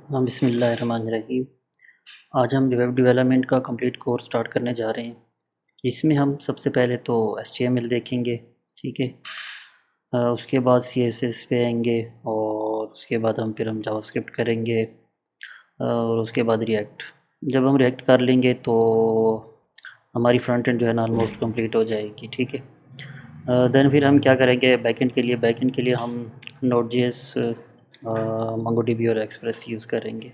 हाँ, बिस्मिल्लाहिर्रहमानिर्रहीम। आज हम वेब डेवलपमेंट का कंप्लीट कोर्स स्टार्ट करने जा रहे हैं। इसमें हम सबसे पहले तो HTML देखेंगे, ठीक है। उसके बाद CSS पे आएंगे और उसके बाद हम जावास्क्रिप्ट करेंगे और उसके बाद रिएक्ट। जब हम रिएक्ट कर लेंगे तो हमारी फ्रंट एंड जो है ना ऑलमोस्ट कंप्लीट हो जाएगी, ठीक है। देन फिर हम क्या करेंगे बैकएंड के लिए हम Node.js, MongoDB और एक्सप्रेस यूज़ करेंगे,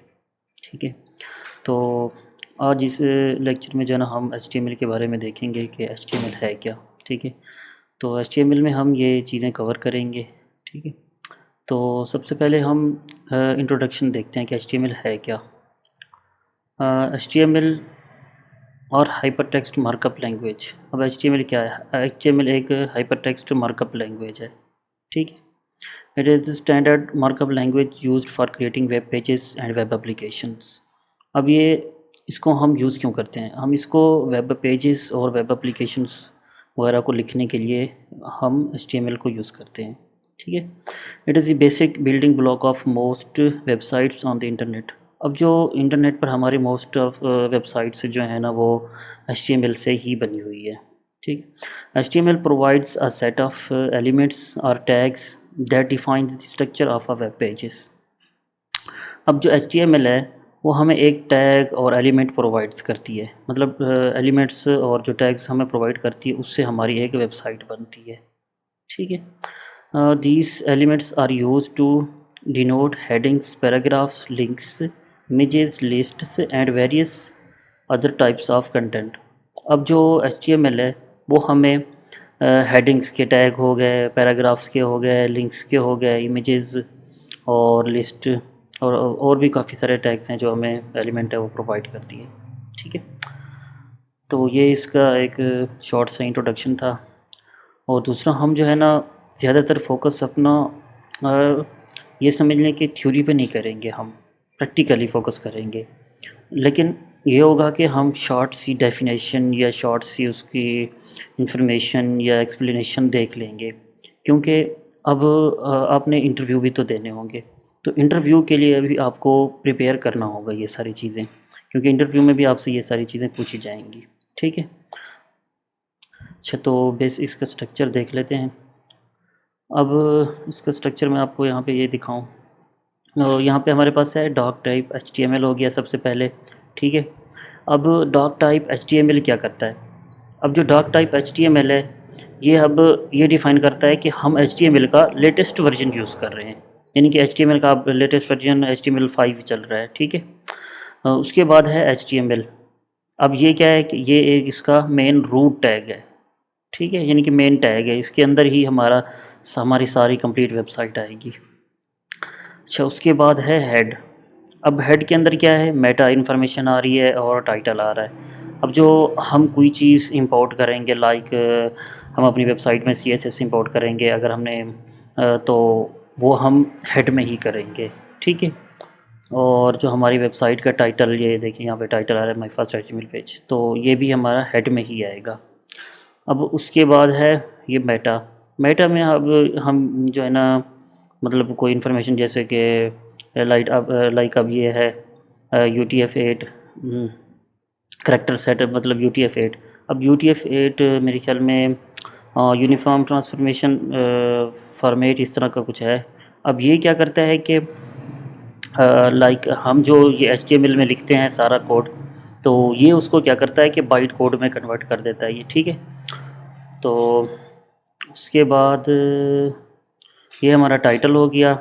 ठीक है। तो आज इस लेक्चर में जो है ना हम HTML के बारे में देखेंगे कि HTML है क्या, ठीक है। तो HTML में हम ये चीज़ें कवर करेंगे, ठीक है। तो सबसे पहले हम इंट्रोडक्शन देखते हैं कि HTML है क्या। HTML और हाइपरटेक्स्ट मार्कअप लैंग्वेज। अब HTML क्या है? HTML एक हाइपरटेक्स्ट मार्कअप लैंग्वेज है, ठीक है। It is standard markup language used for creating web pages and web applications. अब ये इसको हम यूज़ क्यों करते हैं? हम इसको वेब पेजेस और वेब एप्लीकेशंस वगैरह को लिखने के लिए हम HTML को यूज़ करते हैं, ठीक है। It is the basic building block of most websites on the internet. अब जो इंटरनेट पर हमारी मोस्ट ऑफ वेबसाइट्स जो हैं ना वो HTML से ही बनी हुई है, ठीक। HTML provides a set of elements और tags that defines the structure of a web pages. अब जो HTML है वो हमें एक टैग और एलिमेंट प्रोवाइड्स करती है, मतलब एलिमेंट्स और जो टैग्स हमें प्रोवाइड करती है उससे हमारी एक वेबसाइट बनती है, ठीक है। These elements are use to denote headings, paragraphs, links, images, lists and various other types of content. अब जो HTML है वो हमें हेडिंग्स के टैग हो गए, पैराग्राफ्स के हो गए, लिंक्स के हो गए, इमेजेस और लिस्ट और भी काफ़ी सारे टैग्स हैं जो हमें एलिमेंट है वो प्रोवाइड करती है, ठीक है। तो ये इसका एक शॉर्ट सा इंट्रोडक्शन था। और दूसरा हम जो है ना ज़्यादातर फोकस अपना ये समझ लें कि थ्योरी पे नहीं करेंगे, हम प्रैक्टिकली फ़ोकस करेंगे। लेकिन ये होगा कि हम शॉर्ट सी डेफिनेशन या शॉर्ट सी उसकी इंफॉर्मेशन या एक्सप्लेनेशन देख लेंगे, क्योंकि अब आपने इंटरव्यू भी तो देने होंगे। तो इंटरव्यू के लिए भी आपको प्रिपेयर करना होगा ये सारी चीज़ें, क्योंकि इंटरव्यू में भी आपसे ये सारी चीज़ें पूछी जाएंगी, ठीक है। अच्छा, तो बेस इसका स्ट्रक्चर देख लेते हैं। अब इसका स्ट्रक्चर मैं आपको यहाँ पे ये दिखाऊं। और यहाँ पे हमारे पास है डॉक टाइप HTML हो गया सबसे पहले, ठीक है। अब डॉक टाइप HTML क्या करता है? अब जो डॉक टाइप HTML है ये अब ये डिफ़ाइन करता है कि हम HTML का लेटेस्ट वर्जन यूज़ कर रहे हैं, यानी कि HTML का अब लेटेस्ट वर्जन HTML5 चल रहा है, ठीक है। उसके बाद है HTML। अब ये क्या है कि ये एक इसका मेन रूट टैग है, ठीक है, यानी कि मेन टैग है, इसके अंदर ही हमारी सारी कंप्लीट वेबसाइट आएगी। अच्छा, उसके बाद है हेड। अब हेड के अंदर क्या है? मेटा इन्फॉर्मेशन आ रही है और टाइटल आ रहा है। अब जो हम कोई चीज़ इंपोर्ट करेंगे, लाइक हम अपनी वेबसाइट में CSS इंपोर्ट करेंगे अगर हमने, तो वो हम हेड में ही करेंगे, ठीक है। और जो हमारी वेबसाइट का टाइटल, ये देखिए यहाँ पे टाइटल आ रहा है माय फर्स्ट HTML पेज, तो ये भी हमारा हेड में ही आएगा। अब उसके बाद है ये मेटा। मेटा में अब हम जो है ना मतलब कोई इन्फॉर्मेशन जैसे कि लाइक अब ये है UTF-8 करैक्टर सेट, मतलब UTF-8। अब UTF-8 मेरे ख्याल में यूनिफॉर्म ट्रांसफॉर्मेशन फॉर्मेट इस तरह का कुछ है। अब ये क्या करता है कि लाइक हम जो ये HTML में लिखते हैं सारा कोड, तो ये उसको क्या करता है कि बाइट कोड में कन्वर्ट कर देता है ये, ठीक है। तो उसके बाद ये हमारा टाइटल हो गया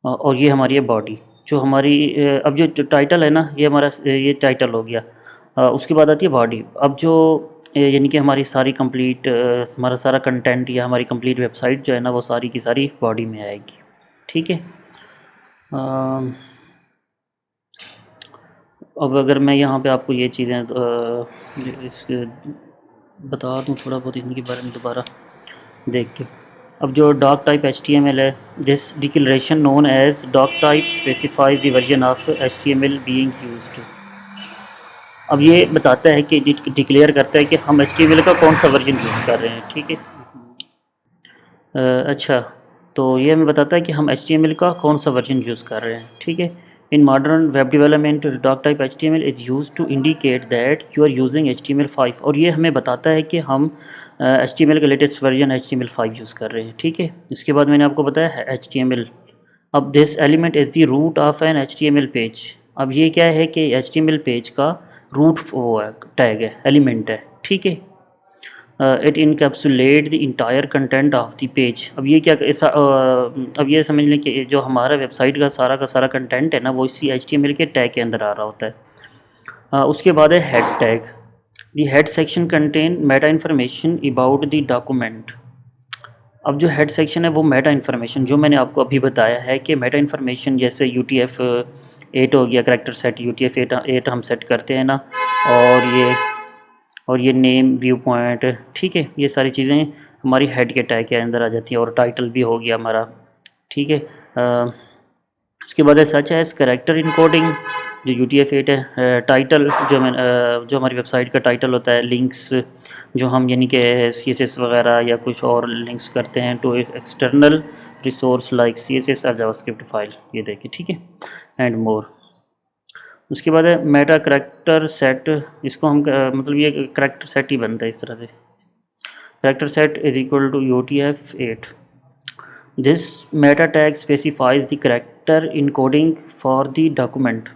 और ये हमारी है बॉडी। जो हमारी अब जो टाइटल है ना ये हमारा ये टाइटल हो गया। उसके बाद आती है बॉडी। अब जो यानी कि हमारी सारी कंप्लीट हमारा सारा कंटेंट या हमारी कंप्लीट वेबसाइट जो है ना वो सारी की सारी बॉडी में आएगी, ठीक है। अब अगर मैं यहाँ पे आपको ये चीज़ें इस बता दूँ थोड़ा बहुत इनके बारे में दोबारा देख के। अब जो डॉक टाइप HTML है, this declaration known as doctype specifies the version of HTML being used. अब ये बताता है कि डिक्लेयर करता है कि हम HTML का कौन सा वर्जन यूज़ कर रहे हैं, ठीक है। अच्छा, तो ये हमें बताता है कि हम HTML का कौन सा वर्जन यूज़ कर रहे हैं, ठीक है। In modern web development, doc type HTML is used to indicate that you are using HTML5 और ये हमें बताता है कि हम HTML का लेटेस्ट वर्जन HTML5 यूज़ कर रहे हैं, ठीक है। इसके बाद मैंने आपको बताया है HTML। अब this element is the root of an HTML page. अब ये क्या है कि HTML पेज का रूट वो है, टैग है, एलिमेंट है, ठीक है। It encapsulate the entire content of the page. अब ये क्या अब ये समझ लें कि जो हमारा वेबसाइट का सारा कंटेंट है ना, वो इसी HTML के टैग के अंदर आ रहा होता है। उसके बाद है head tag. The head section contain Meta information about the document. अब जो हेड सेक्शन है वो मेटा इन्फॉर्मेशन, जो मैंने आपको अभी बताया है कि मेटा इन्फॉर्मेशन जैसे UTF-8 हो गया, करैक्टर सेट UTF-8 हम सेट करते हैं ना, और ये नेम, व्यू पॉइंट, ठीक है, ये सारी चीज़ें हमारी हेड के टैग के अंदर आ जाती हैं। और टाइटल भी हो गया हमारा, ठीक है। उसके बाद है सच एज करैक्टर इनकोडिंग, जो UTF-8 है। टाइटल जो हमारी वेबसाइट का टाइटल होता है। लिंक्स, जो हम यानी कि CSS वगैरह या कुछ और लिंक्स करते हैं to external resource like CSS और जावास्क्रिप्ट फाइल, ये देखिए, ठीक है, एंड मोर। उसके बाद है मेटा करैक्टर सेट। इसको हम मतलब ये करैक्टर सेट ही बनता है इस तरह से। Character set is equal to UTF-8। This meta tag specifies the character encoding for the document.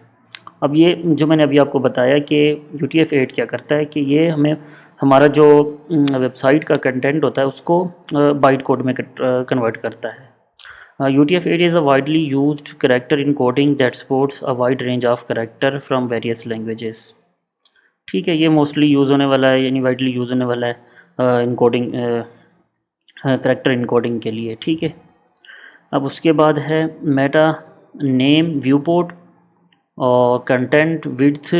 अब ये जो मैंने अभी आपको बताया कि UTF-8 क्या करता है कि ये हमें हमारा जो वेबसाइट का कंटेंट होता है उसको बाइट कोड में कन्वर्ट करता है। UTF-8 is a widely used character encoding that supports a wide range of character from various languages। ठीक है, ये मोस्टली यूज़ होने वाला है, यानी वाइडली यूज़ होने वाला है इनकोडिंग, करैक्टर इनकोडिंग के लिए, ठीक है। अब उसके बाद है मेटा नेम, व्यू पोर्ट और content width,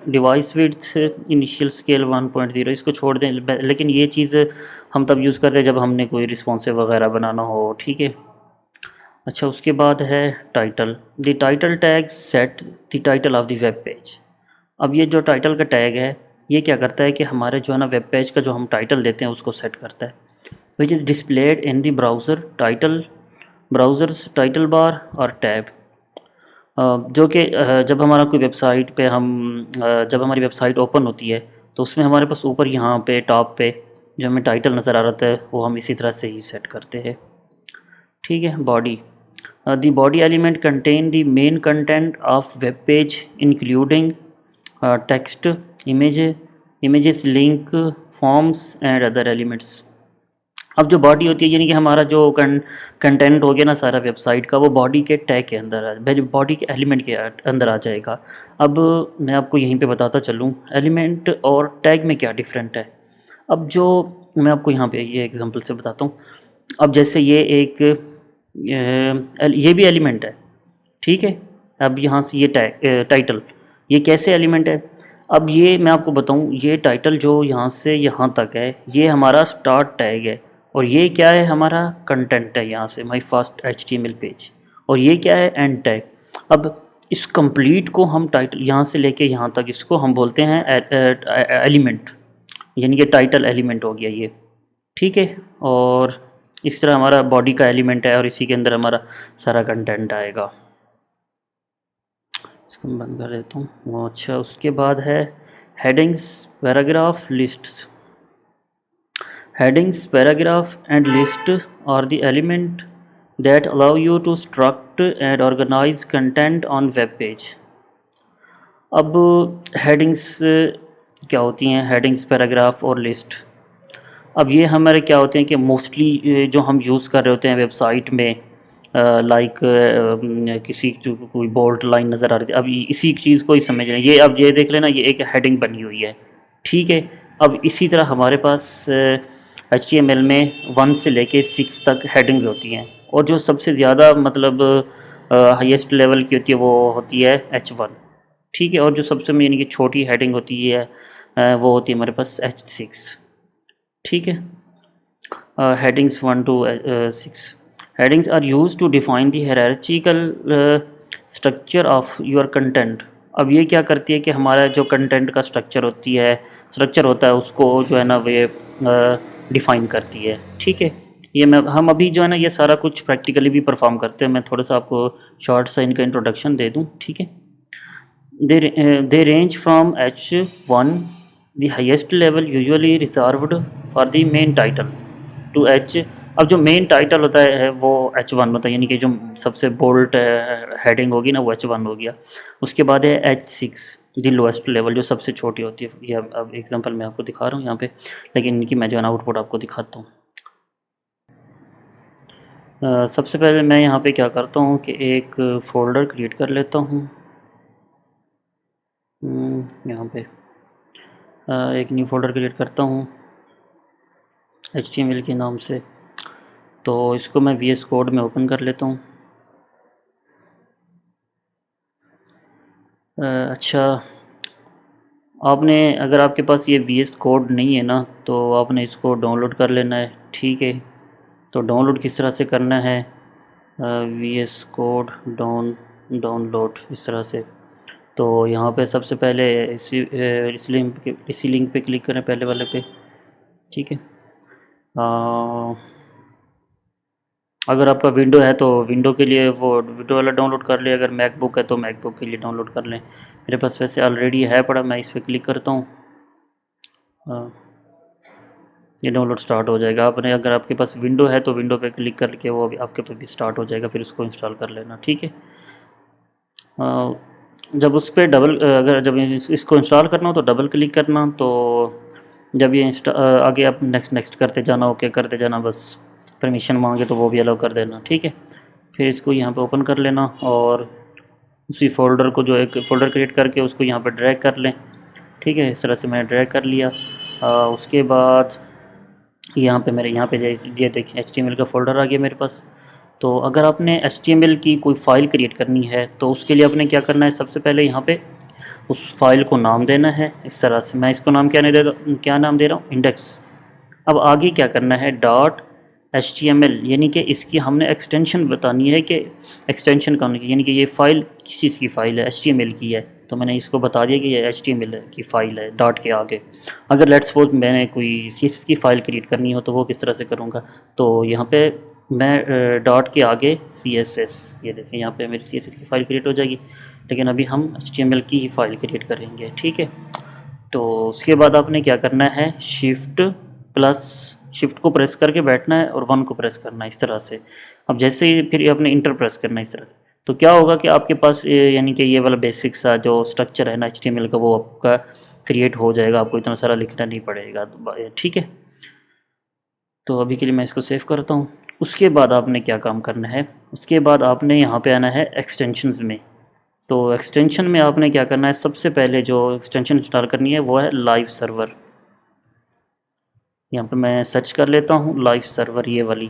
device width, initial scale 1.0, इसको छोड़ दें, लेकिन ये चीज़ हम तब यूज़ करते हैं जब हमने कोई रिस्पॉन्सिव वगैरह बनाना हो, ठीक है। अच्छा, उसके बाद है title. The title tag set the title of the web page. अब ये जो टाइटल का टैग है ये क्या करता है कि हमारे जो है ना वेब पेज का जो हम टाइटल देते हैं उसको सेट करता है। Which is displayed in the browsers title bar और टैब। जो कि जब हमारा कोई वेबसाइट पे जब हमारी वेबसाइट ओपन होती है तो उसमें हमारे पास ऊपर यहाँ पे टॉप पे जो हमें टाइटल नज़र आ रहा है वो हम इसी तरह से ही सेट करते हैं, ठीक है। Body, the body element contain the main content of web page including text, images, link, forms and other elements. अब जो बॉडी होती है यानी कि हमारा जो कंटेंट हो गया ना सारा वेबसाइट का, वो बॉडी के टैग के अंदर बॉडी के एलिमेंट के अंदर आ जाएगा। अब मैं आपको यहीं पे बताता चलूँ एलिमेंट और टैग में क्या डिफरेंट है। अब जो मैं आपको यहाँ पे ये एग्जांपल से बताता हूँ। अब जैसे ये भी एलिमेंट है, ठीक है। अब यहाँ से ये टाइटल, ये कैसे एलिमेंट है। अब ये मैं आपको बताऊँ, ये टाइटल जो यहाँ से यहाँ तक है ये हमारा स्टार्ट टैग है, और ये क्या है, हमारा कंटेंट है यहाँ से माई फर्स्ट HTML पेज, और ये क्या है, एंड टैग। अब इस कंप्लीट को हम टाइटल यहाँ से लेके यहाँ तक इसको हम बोलते हैं एलिमेंट, यानी कि टाइटल एलिमेंट हो गया ये, ठीक है। और इस तरह हमारा बॉडी का एलिमेंट है और इसी के अंदर हमारा सारा कंटेंट आएगा। इसको मैं बंद कर देता हूँ। अच्छा, उसके बाद है headings, paragraph, lists. Headings, paragraph and list are the element that allow you to structure and organize content on web page। अब headings क्या होती हैं, headings, paragraph और list। अब ये हमारे क्या होते हैं कि मोस्टली जो हम यूज़ कर रहे होते हैं वेबसाइट में, लाइक किसी कोई बोल्ड लाइन नज़र आ रही थी, अब इसी चीज़ को ही समझ लें। ये अब ये देख लेना, ये एक हेडिंग बनी हुई है, ठीक है। अब इसी तरह हमारे पास HTML में 1 से लेके 6 तक हेडिंग्स होती हैं, और जो सबसे ज़्यादा मतलब हाईएस्ट लेवल की होती है वो होती है H1, ठीक है। और जो सबसे यानी कि छोटी हेडिंग होती है वो होती है हमारे पास H6, ठीक है। Headings 1 to 6। Headings are use to define the hierarchical structure of your content. अब ये क्या करती है कि हमारा जो कंटेंट का स्ट्रक्चर होता है उसको जो है ना वे डिफ़ाइन करती है, ठीक है। ये मैं हम अभी जो है ना ये सारा कुछ प्रैक्टिकली भी परफॉर्म करते हैं। मैं थोड़ा सा आपको शॉर्ट सा इनका इंट्रोडक्शन दे दूँ, ठीक है। They range from H1, the highest level usually reserved for the main title, to H। अब जो मेन टाइटल होता है वो H1 होता है, यानी कि जो सबसे बोल्ड हेडिंग होगी ना वो H1 हो गया। उसके बाद है H6, दी लोएस्ट लेवल, जो सबसे छोटी होती है। ये अब एग्जांपल मैं आपको दिखा रहा हूँ यहाँ पे, लेकिन इनकी मैं जो है ना आउटपुट आपको दिखाता हूँ। सबसे पहले मैं यहाँ पे क्या करता हूँ कि एक फ़ोल्डर क्रिएट कर लेता हूँ। यहाँ पे एक न्यू फ़ोल्डर क्रिएट करता हूँ HTML के नाम से। तो इसको मैं VS कोड में ओपन कर लेता हूँ। अच्छा, आपने अगर आपके पास ये VS कोड नहीं है ना तो आपने इसको डाउनलोड कर लेना है, ठीक है। तो डाउनलोड किस तरह से करना है, VS कोड डाउनलोड इस तरह से। तो यहाँ पे सबसे पहले इसी लिंक पे क्लिक करें, पहले वाले पे, ठीक है। अगर आपका विंडो है तो विंडो के लिए वो विंडो वाला डाउनलोड कर ले, अगर मैकबुक है तो मैकबुक के लिए डाउनलोड कर लें। मेरे पास वैसे ऑलरेडी है पड़ा, मैं इस पर क्लिक करता हूँ। ये डाउनलोड स्टार्ट हो जाएगा। आपने अगर आपके पास विंडो है तो विंडो पे क्लिक करके वो अभी आपके पे भी स्टार्ट हो जाएगा, फिर उसको इंस्टॉल कर लेना, ठीक है। जब उस पर अगर जब इसको इंस्टॉल करना हो तो डबल क्लिक करना। तो जब ये आगे आप नेक्स्ट नेक्स्ट करते जाना, ओके करते जाना, बस परमिशन मांगे तो वो भी अलाउ कर देना, ठीक है। फिर इसको यहाँ पे ओपन कर लेना और उसी फोल्डर को, जो एक फ़ोल्डर क्रिएट करके उसको यहाँ पर ड्रैग कर लें, ठीक है। इस तरह से मैंने ड्रैग कर लिया। उसके बाद यहाँ पे मेरे ये देखिए HTML का फ़ोल्डर आ गया मेरे पास। तो अगर आपने HTML की कोई फ़ाइल क्रिएट करनी है तो उसके लिए आपने क्या करना है, सबसे पहले यहाँ पे उस फाइल को नाम देना है इस तरह से। मैं इसको नाम क्या नाम दे रहा हूँ, इंडेक्स। अब आगे क्या करना है, डॉट HTML, यानी कि इसकी हमने एक्सटेंशन बतानी है कि एक्सटेंशन कौन की, यानी कि ये फ़ाइल किस चीज़ की फ़ाइल है, HTML की है। तो मैंने इसको बता दिया कि ये HTML की फ़ाइल है, डॉट के आगे। अगर लेट्स सपोज मैंने कोई CSS की फ़ाइल क्रिएट करनी हो तो वो किस तरह से करूँगा, तो यहाँ पे मैं डॉट के आगे CSS, ये देखें यहाँ पे मेरी CSS की फ़ाइल क्रिएट हो जाएगी। लेकिन अभी हम HTML की ही फ़ाइल क्रिएट करेंगे, ठीक है। तो उसके बाद आपने क्या करना है, शिफ्ट को प्रेस करके बैठना है और 1 को प्रेस करना है इस तरह से। अब जैसे ही फिर आपने इंटर प्रेस करना है इस तरह से, तो क्या होगा कि आपके पास यानी कि ये वाला बेसिक सा जो स्ट्रक्चर है ना HTML का, वो आपका क्रिएट हो जाएगा। आपको इतना सारा लिखना नहीं पड़ेगा, ठीक है। तो अभी के लिए मैं इसको सेव करता हूँ। उसके बाद आपने क्या काम करना है, उसके बाद आपने यहाँ पे आना है एक्सटेंशंस में। तो एक्सटेंशन में आपने क्या करना है, सबसे पहले जो एक्सटेंशन इंस्टॉल करनी है वो है लाइव सर्वर। यहाँ पे मैं सर्च कर लेता हूँ लाइव सर्वर, ये वाली,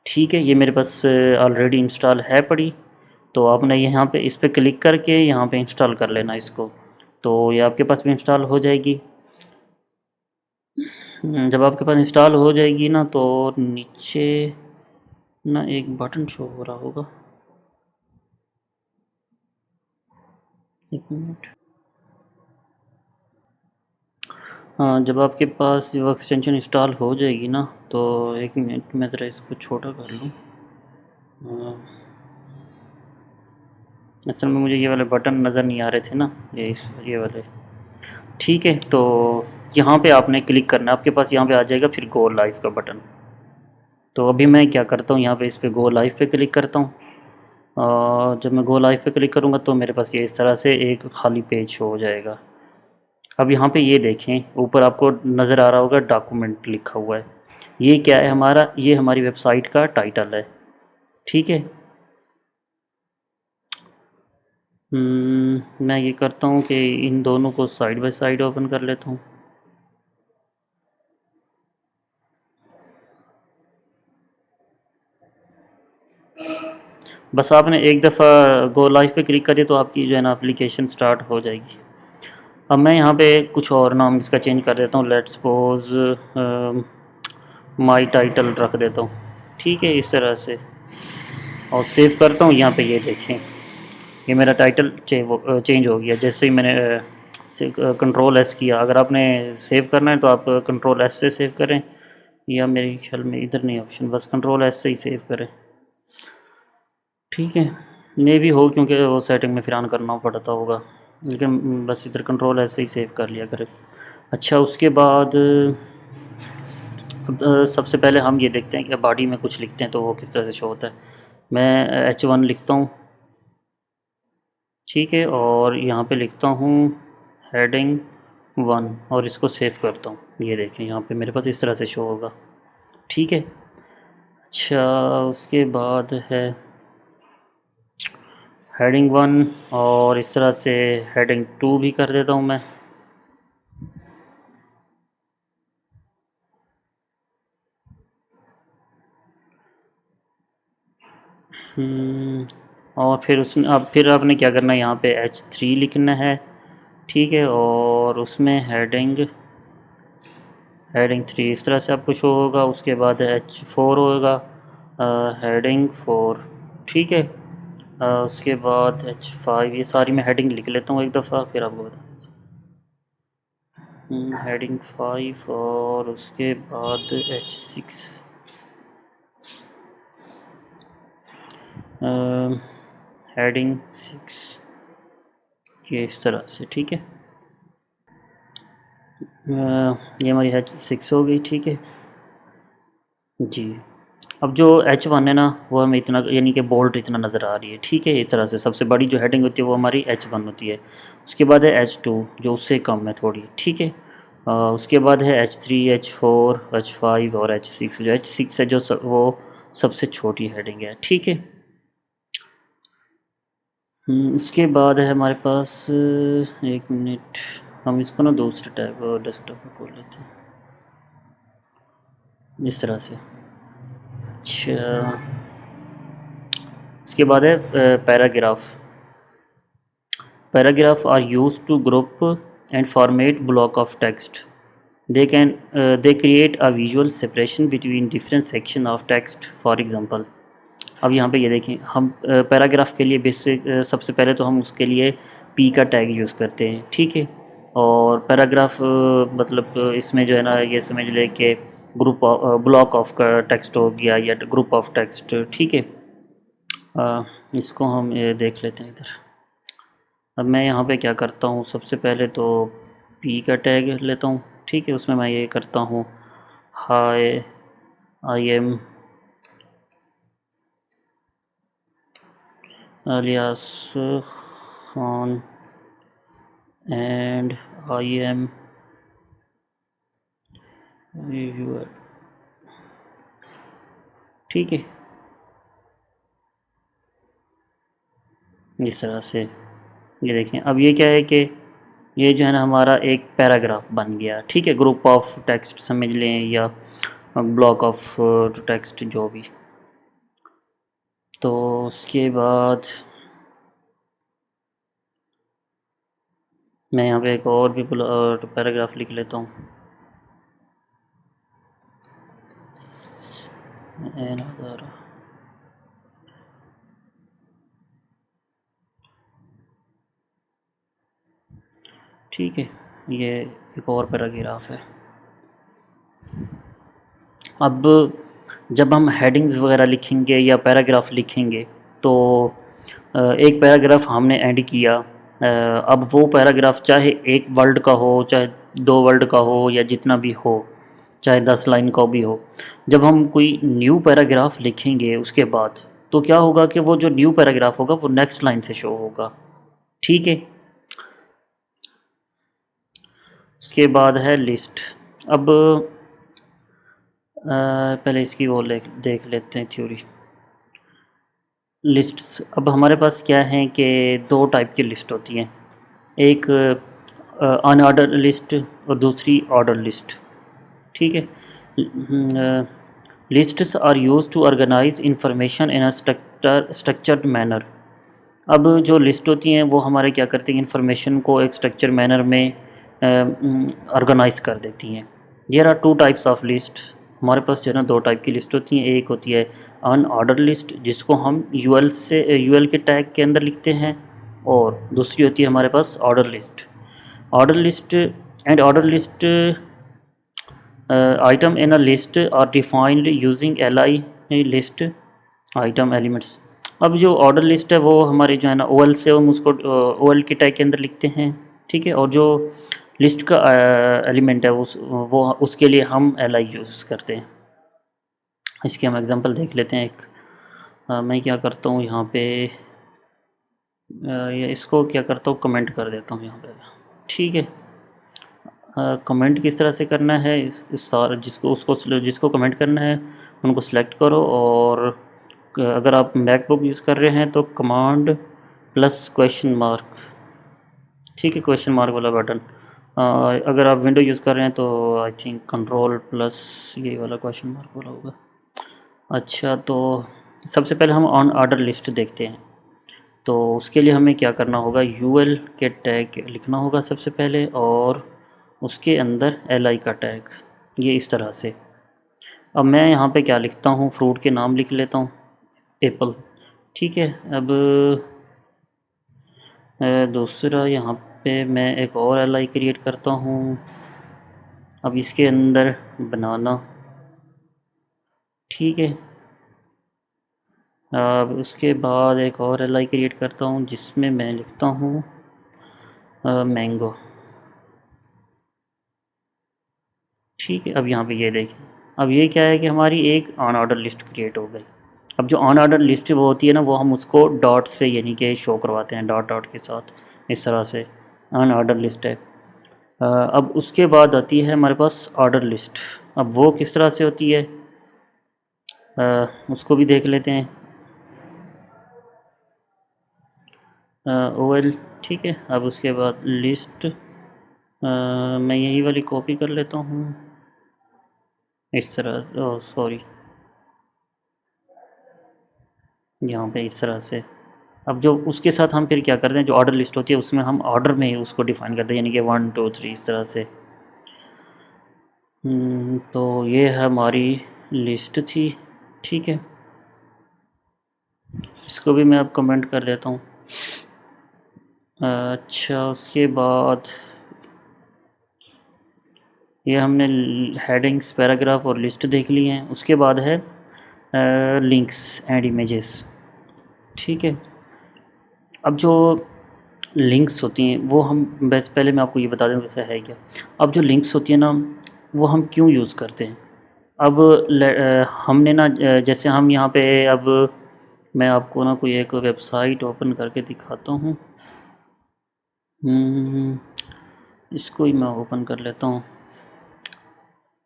ठीक है। ये मेरे पास ऑलरेडी इंस्टॉल है पड़ी। तो आपने यहाँ पे इस पर क्लिक करके यहाँ पे इंस्टॉल कर लेना इसको। तो ये आपके पास भी इंस्टॉल हो जाएगी। जब आपके पास इंस्टॉल हो जाएगी ना तो नीचे ना एक बटन शो हो रहा होगा, एक मिनट। हाँ, जब आपके पास वो एक्सटेंशन इंस्टॉल हो जाएगी ना तो एक मिनट, मैं ज़रा इसको छोटा कर लूँ। असल में मुझे ये वाले बटन नज़र नहीं आ रहे थे ना, ये वाले, ठीक है। तो यहाँ पे आपने क्लिक करना है, आपके पास यहाँ पे आ जाएगा फिर गो लाइव का बटन। तो अभी मैं क्या करता हूँ, यहाँ पे इस पर गो लाइव पे क्लिक करता हूँ। जब मैं गो लाइव पे क्लिक करूँगा तो मेरे पास ये इस तरह से एक खाली पेज हो जाएगा। अब यहाँ पे ये देखें, ऊपर आपको नज़र आ रहा होगा डॉक्यूमेंट लिखा हुआ है। ये क्या है हमारा, ये हमारी वेबसाइट का टाइटल है, ठीक है। मैं ये करता हूँ कि इन दोनों को साइड बाय साइड ओपन कर लेता हूँ। बस आपने एक दफ़ा गो लाइव पे क्लिक करिए तो आपकी जो है ना एप्लीकेशन स्टार्ट हो जाएगी। अब मैं यहाँ पे कुछ और नाम इसका चेंज कर देता हूँ, लेट्स सपोज माई टाइटल रख देता हूँ, ठीक है, इस तरह से। और सेव करता हूँ। यहाँ पे ये देखें, ये मेरा टाइटल चेंज हो गया जैसे ही मैंने कंट्रोल S किया। अगर आपने सेव करना है तो आप कंट्रोल S से सेव करें, या मेरे ख्याल में इधर नहीं ऑप्शन, बस कंट्रोल एस से ही सेव करें। ठीक है, मे भी हो क्योंकि वो सेटिंग में फिर ऑन करना पड़ता होगा, लेकिन बस इधर कंट्रोल एस से ही सेव कर लिया करें। अच्छा, उसके बाद सबसे पहले हम ये देखते हैं कि बॉडी में कुछ लिखते हैं तो वो किस तरह से शो होता है। मैं H1 लिखता हूँ, ठीक है, और यहाँ पे लिखता हूँ हेडिंग 1 और इसको सेव करता हूँ। ये देखें यहाँ पे मेरे पास इस तरह से शो होगा, ठीक है। अच्छा, उसके बाद है हेडिंग 1 और इस तरह से हेडिंग 2 भी कर देता हूँ मैं। और फिर उसमें अब फिर आपने क्या करना है, यहाँ पे H3 लिखना है, ठीक है, और उसमें हेडिंग 3 इस तरह से आपको शो होगा। उसके बाद H4 होगा, हेडिंग 4, ठीक है। उसके बाद H5, ये सारी मैं हेडिंग लिख लेता हूँ एक दफ़ा, फिर आपको बता हेडिंग 5 और उसके बाद H6, हेडिंग 6, ये इस तरह से, ठीक है। ये हमारी H6 हो गई, ठीक है जी। अब जो H1 है ना, वो हमें इतना यानी कि बोल्ड इतना नज़र आ रही है, ठीक है। इस तरह से सबसे बड़ी जो हेडिंग होती है वो हमारी H1 होती है। उसके बाद है H2 जो उससे कम है थोड़ी, ठीक है। उसके बाद है H3, H4, H5 और H6। जो H6 है वो सबसे छोटी हेडिंग है, ठीक है। उसके बाद है हमारे पास, एक मिनट, हम इसको ना दूसरे टैब डेस्कटॉप पर खोल लेते हैं इस तरह से। अच्छा, इसके बाद है paragraph. Paragraph are used to group and format block of text. They create a visual separation between different section of text. For example, अब यहाँ पे ये देखें, हम पैराग्राफ के लिए बेसिक सबसे पहले तो हम उसके लिए P का टैग यूज़ करते हैं, ठीक है। और पैराग्राफ मतलब इसमें जो है ना, ये समझ लें कि ग्रुप ब्लॉक ऑफ का टेक्स्ट हो गया या ग्रुप ऑफ टेक्स्ट, ठीक है। इसको हम देख लेते हैं इधर। अब मैं यहाँ पे क्या करता हूँ, सबसे पहले तो P का टैग लेता हूँ, ठीक है। उसमें मैं ये करता हूँ, hi I am Ilyas Khan and I am viewer, ठीक है। इस तरह से ये देखें, अब ये क्या है कि ये जो है ना हमारा एक पैराग्राफ बन गया, ठीक है। ग्रुप ऑफ टेक्स्ट समझ लें या ब्लॉक ऑफ टेक्स्ट, जो भी। तो उसके बाद मैं यहाँ पे एक और भी पैराग्राफ लिख लेता हूँ। ठीक है, ये एक और पैराग्राफ है। अब जब हम हेडिंग्स वगैरह लिखेंगे या पैराग्राफ लिखेंगे तो एक पैराग्राफ हमने एंड किया, अब वो पैराग्राफ चाहे एक वर्ड का हो, चाहे 2 वर्ड का हो, या जितना भी हो, चाहे 10 लाइन का भी हो। जब हम कोई न्यू पैराग्राफ लिखेंगे उसके बाद, तो क्या होगा कि वो जो न्यू पैराग्राफ होगा वो नेक्स्ट लाइन से शो होगा, ठीक है। उसके बाद है लिस्ट। अब पहले इसकी वो देख लेते हैं थ्योरी। लिस्ट्स, अब हमारे पास क्या है कि 2 टाइप की लिस्ट होती हैं, एक अनऑर्डर लिस्ट और दूसरी ऑर्डर लिस्ट, ठीक है। Lists are used to organise information in a structured manner. अब जो लिस्ट होती हैं वो हमारे क्या करती हैं, इंफॉर्मेशन को एक स्ट्रक्चर मैनर में ऑर्गेनाइज कर देती हैं। There are 2 types of list. हमारे पास जो है ना 2 टाइप की लिस्ट होती हैं। एक होती है अनऑर्डर लिस्ट, जिसको हम यूएल के टैग के अंदर लिखते हैं, और दूसरी होती है हमारे पास order list. Order list item in a list are defined using li list item elements. अब जो ऑर्डर लिस्ट है वो हमारे जो है ना OL से हम उसको OL के टैग के अंदर लिखते हैं, ठीक है। और जो लिस्ट का एलिमेंट है वो उसके लिए हम li यूज़ करते हैं। इसके हम एग्जांपल देख लेते हैं एक। मैं क्या करता हूँ यहाँ पे, ये इसको क्या करता हूँ, कमेंट कर देता हूँ यहाँ पे, ठीक है। कमेंट किस तरह से करना है, इस सारा जिसको कमेंट करना है उनको सेलेक्ट करो, और अगर आप मैकबुक यूज़ कर रहे हैं तो कमांड प्लस क्वेश्चन मार्क, ठीक है, क्वेश्चन मार्क वाला बटन। अगर आप विंडो यूज़ कर रहे हैं तो आई थिंक कंट्रोल प्लस ये वाला क्वेश्चन मार्क वाला होगा। अच्छा, तो सबसे पहले हम ऑन ऑर्डर लिस्ट देखते हैं। तो उसके लिए हमें क्या करना होगा, यूएल के टैग लिखना होगा सबसे पहले, और उसके अंदर li का टैग, ये इस तरह से। अब मैं यहाँ पे क्या लिखता हूँ, फ्रूट के नाम लिख लेता हूँ, एप्पल, ठीक है। अब दूसरा यहाँ पे मैं एक और li क्रिएट करता हूँ। अब इसके अंदर बनाना, ठीक है। अब उसके बाद एक और li क्रिएट करता हूँ जिसमें मैं लिखता हूँ मैंगो, ठीक है। अब यहाँ पे ये देखें, अब ये क्या है कि हमारी एक ऑन ऑर्डर लिस्ट क्रिएट हो गई। अब जो ऑन ऑर्डर लिस्ट वो होती है ना, वो हम उसको डॉट से यानी कि शो करवाते हैं, डॉट डॉट के साथ, इस तरह से ऑन ऑर्डर लिस्ट है। अब उसके बाद आती है हमारे पास ऑर्डर लिस्ट। अब वो किस तरह से होती है, उसको भी देख लेते हैं। OL, ठीक है। अब उसके बाद लिस्ट, मैं यही वाली कॉपी कर लेता हूँ इस तरह, सॉरी, यहाँ पे इस तरह से। अब जो उसके साथ हम फिर क्या करते हैं, जो ऑर्डर लिस्ट होती है उसमें हम ऑर्डर में ही उसको डिफ़ाइन करते हैं, यानी कि 1 2 3 इस तरह से। तो ये हमारी लिस्ट थी, ठीक है। इसको भी मैं अब कमेंट कर देता हूँ। अच्छा, उसके बाद ये हमने हेडिंग्स, पैराग्राफ और लिस्ट देख ली हैं। उसके बाद है लिंक्स एंड इमेजेस, ठीक है। अब जो लिंक्स होती हैं वो हम, बस पहले मैं आपको ये बता दूं वैसे है क्या। अब जो लिंक्स होती हैं ना, वो हम क्यों यूज़ करते हैं। अब हमने ना, जैसे हम यहाँ पे, अब मैं आपको ना कोई एक वेबसाइट ओपन करके दिखाता हूँ। इसको ही मैं ओपन कर लेता हूँ।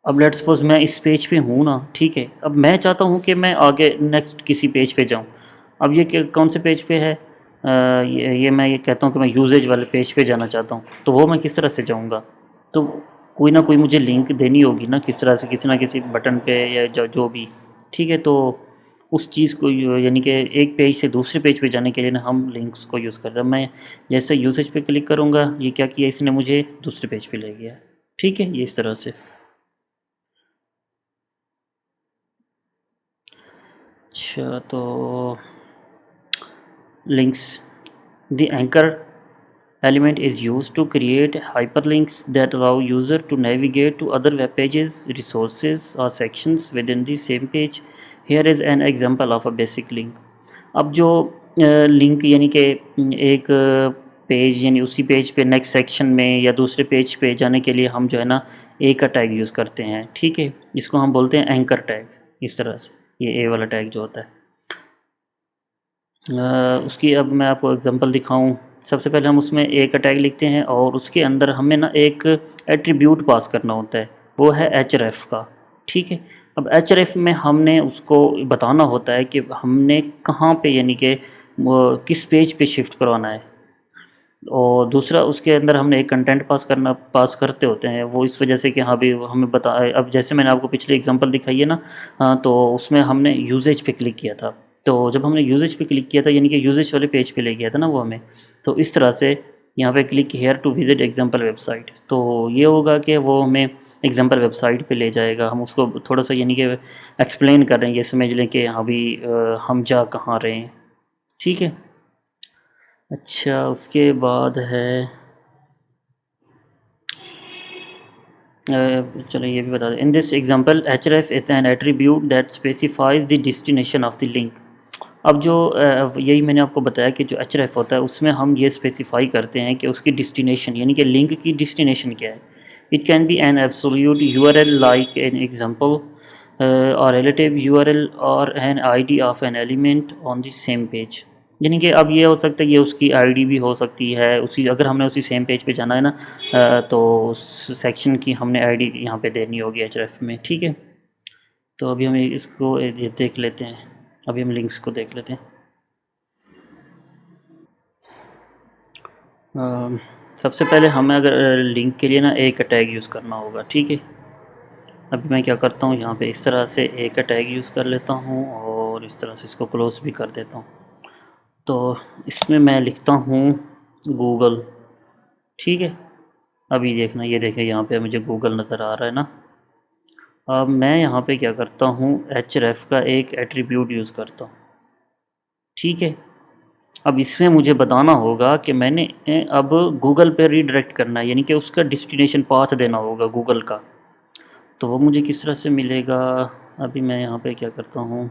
अब लेट्स सपोज मैं इस पेज पे हूँ ना, ठीक है। अब मैं चाहता हूँ कि मैं आगे नेक्स्ट किसी पेज पे जाऊँ। अब ये कौन से पेज पे है, ये मैं ये कहता हूँ कि मैं यूजेज वाले पेज पे जाना चाहता हूँ, तो वो मैं किस तरह से जाऊँगा। तो कोई ना कोई मुझे लिंक देनी होगी ना, किस तरह से, किसी ना किसी बटन पे या जो भी, ठीक है। तो उस चीज़ को यानी कि एक पेज से दूसरे पेज पे जाने के लिए ना हम लिंक्स को यूज़ करते हैं। मैं जैसे यूसेज पे क्लिक करूँगा, ये क्या किया इसने, मुझे दूसरे पेज पे ले गया, ठीक है, ये इस तरह से। अच्छा, तो links, the anchor element is used to create hyperlinks that allow user to navigate to other web pages, resources or sections within the same page. Here is an example of a basic link. अब जो link यानी कि एक page, यानी उसी page पे next section में या दूसरे पेज पे जाने के लिए हम जो है ना ए का टैग यूज़ करते हैं, ठीक है। इसको हम बोलते हैं एंकर टैग, इस तरह से, ये ए वाला टैग जो होता है। उसकी अब मैं आपको एग्जांपल दिखाऊं। सबसे पहले हम उसमें ए का टैग लिखते हैं, और उसके अंदर हमें ना एक एट्रीब्यूट पास करना होता है, वो है href का, ठीक है। अब href में हमने उसको बताना होता है कि हमने कहाँ पे, यानी कि किस पेज पे शिफ्ट करवाना है। और दूसरा, उसके अंदर हमने एक कंटेंट पास करते होते हैं, वो इस वजह से कि हाँ भी हमें बता, अब जैसे मैंने आपको पिछले एग्जांपल दिखाई है ना, तो उसमें हमने यूजेज पे क्लिक किया था। तो जब हमने यूजेज पे क्लिक किया था, यानी कि यूजेज वाले पेज पे ले गया था ना वो हमें। तो इस तरह से यहाँ पे click here to visit example website, तो ये होगा कि वो हमें एग्जाम्पल वेबसाइट पे ले जाएगा। हम उसको थोड़ा सा यानी कि एक्सप्लेन कर रहे हैं, ये समझ लें कि हाँ भी हम जा कहाँ रहे हैं, ठीक है। अच्छा, उसके बाद है चलो ये भी बता दें। In this example href is an attribute that specifies the destination of the link. अब जो यही मैंने आपको बताया कि जो href होता है उसमें हम ये स्पेसिफाई करते हैं कि उसकी डेस्टिनेशन यानी कि लिंक की डेस्टिनेशन क्या है। It can be an absolute URL like an example और रिलेटिव यूआरएल और an ID of an element on the same page. यानी कि अब ये हो सकता है कि उसकी आईडी भी हो सकती है, उसी अगर हमने उसी सेम पेज पे जाना है ना, तो उस सेक्शन की हमने आईडी यहाँ पे देनी होगी href में। ठीक है, तो अभी हम इसको ये देख लेते हैं। अभी हम लिंक्स को देख लेते हैं। सबसे पहले हमें अगर लिंक के लिए ना एक टैग यूज़ करना होगा। ठीक है, अभी मैं क्या करता हूँ, यहाँ पे इस तरह से एक टैग यूज़ कर लेता हूँ और इस तरह से इसको क्लोज भी कर देता हूँ। तो इसमें मैं लिखता हूँ गूगल। ठीक है, अभी देखना, ये देखें यहाँ पे मुझे गूगल नज़र आ रहा है ना। अब मैं यहाँ पे क्या करता हूँ, href का एक एट्रीब्यूट यूज़ करता हूँ। ठीक है, अब इसमें मुझे बताना होगा कि मैंने अब गूगल पे रीडायरेक्ट करना है, यानी कि उसका डेस्टिनेशन पाथ देना होगा गूगल का। तो वो मुझे किस तरह से मिलेगा, अभी मैं यहाँ पे क्या करता हूँ,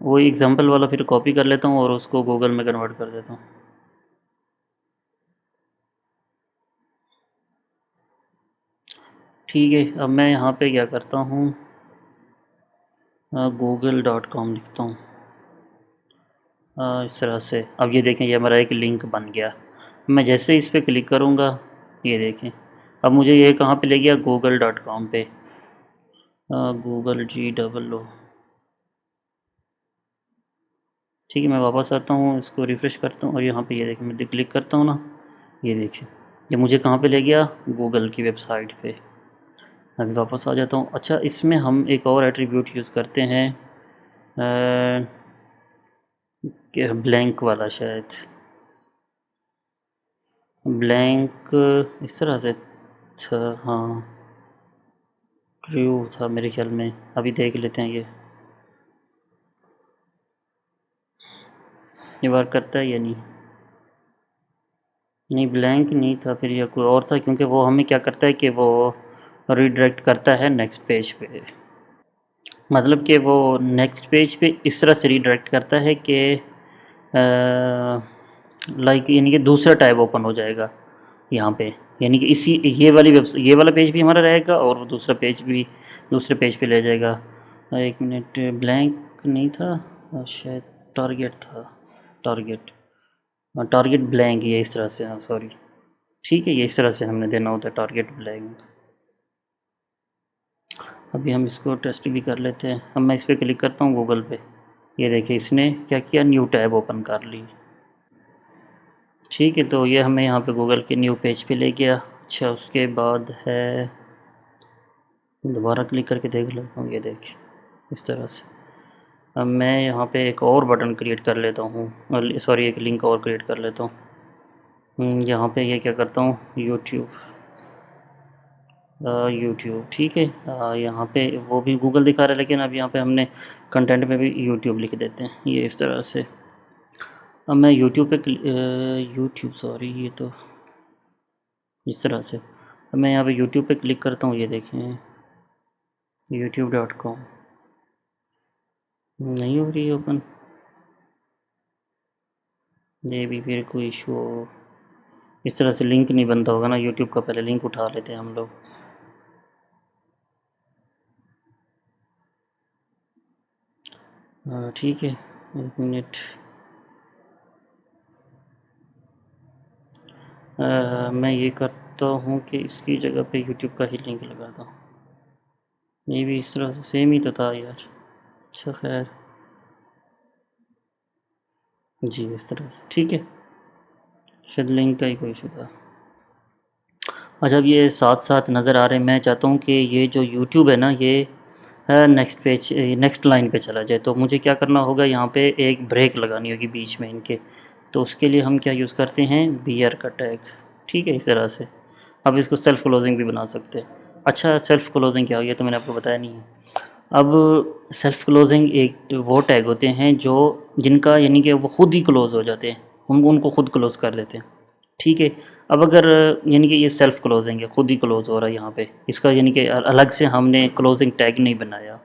वो एग्जांपल वाला फिर कॉपी कर लेता हूँ और उसको गूगल में कन्वर्ट कर देता हूँ। ठीक है, अब मैं यहाँ पे क्या करता हूँ, google.com लिखता हूँ इस तरह से। अब ये देखें, ये हमारा एक लिंक बन गया। मैं जैसे इस पर क्लिक करूँगा, ये देखें अब मुझे ये कहाँ पे ले गया, google.com पे। Google GOO। ठीक है, मैं वापस आता हूँ, इसको रिफ़्रेश करता हूँ और यहाँ पे ये देखें, मैं क्लिक करता हूँ ना, ये देखिए ये मुझे कहाँ पे ले गया, गूगल की वेबसाइट पे। अभी वापस आ जाता हूँ। अच्छा, इसमें हम एक और एट्रीब्यूट यूज़ करते हैं, ब्लैंक वाला, शायद ब्लैंक इस तरह से था, हाँ ट्रू था मेरे ख्याल में। अभी देख लेते हैं ये वर्क करता है या नहीं। नहीं, ब्लैंक नहीं था, फिर यह कोई और था, क्योंकि वो हमें क्या करता है कि वो रीडायरेक्ट करता है नेक्स्ट पेज पे। मतलब कि वो नेक्स्ट पेज पे इस तरह से रीडायरेक्ट करता है कि लाइक यानी कि दूसरा टैब ओपन हो जाएगा यहाँ पे, यानी कि इसी ये वाला पेज भी हमारा रहेगा और वो दूसरा पेज भी दूसरे पेज पे ले जाएगा। एक मिनट, ब्लैंक नहीं था शायद, टारगेट था, टारगेट, टारगेट ब्लैंक, ये इस तरह से, हाँ सॉरी। ठीक है, ये इस तरह से हमने देना होता है, टारगेट ब्लैंक। अभी हम इसको टेस्ट भी कर लेते हैं। अब मैं इस पर क्लिक करता हूँ गूगल पे, ये देखिए इसने क्या किया, न्यू टैब ओपन कर ली। ठीक है, तो ये हमें यहाँ पे गूगल के न्यू पेज पे ले गया। अच्छा, उसके बाद है, दोबारा क्लिक करके देख लेता हूँ, ये देखिए इस तरह से। अब मैं यहाँ पे एक और बटन क्रिएट कर लेता हूँ, सॉरी एक लिंक और क्रिएट कर लेता हूँ। यहाँ पे ये क्या करता हूँ, यूट्यूब, यूट्यूब। ठीक है, यहाँ पे वो भी गूगल दिखा रहा है, लेकिन अब यहाँ पे हमने कंटेंट में भी यूट्यूब लिख देते हैं, ये इस तरह से। अब मैं यूट्यूब पे यूट्यूब, सॉरी ये तो इस तरह से। अब मैं यहाँ पे यूट्यूब पे क्लिक करता हूँ, ये देखें youtube.com, नहीं हो रही ओपन, ये भी फिर कोई इशू हो, इस तरह से लिंक नहीं बनता होगा ना यूट्यूब का, पहले लिंक उठा लेते हैं हम लोग। ठीक है, एक मिनट, मैं ये करता हूँ कि इसकी जगह पे यूट्यूब का ही लिंक लगाता हूँ। ये भी इस तरह से सेम ही तो था यार। अच्छा खैर, जी इस तरह से ठीक है, शायद लिंक का ही कोई इशू था। अच्छा, अब ये साथ साथ नज़र आ रहे हैं, मैं चाहता हूँ कि ये जो यूट्यूब है ना, ये नेक्स्ट पेज, नेक्स्ट लाइन पे चला जाए। तो मुझे क्या करना होगा, यहाँ पे एक ब्रेक लगानी होगी बीच में इनके। तो उसके लिए हम क्या यूज़ करते हैं, बियर का टैग। ठीक है, इस तरह से। अब इसको सेल्फ़ क्लोजिंग भी बना सकते हैं। अच्छा, सेल्फ़ क्लोजिंग क्या हो, ये तो मैंने आपको बताया नहीं है। अब सेल्फ़ क्लोजिंग एक वो टैग होते हैं जो जिनका यानी कि वो खुद ही क्लोज़ हो जाते हैं, हम उनको खुद क्लोज़ कर देते हैं। ठीक है, अब अगर यानी कि ये सेल्फ क्लोजिंग है, खुद ही क्लोज़ हो रहा है यहाँ पे, इसका यानी कि अलग से हमने क्लोजिंग टैग नहीं बनाया।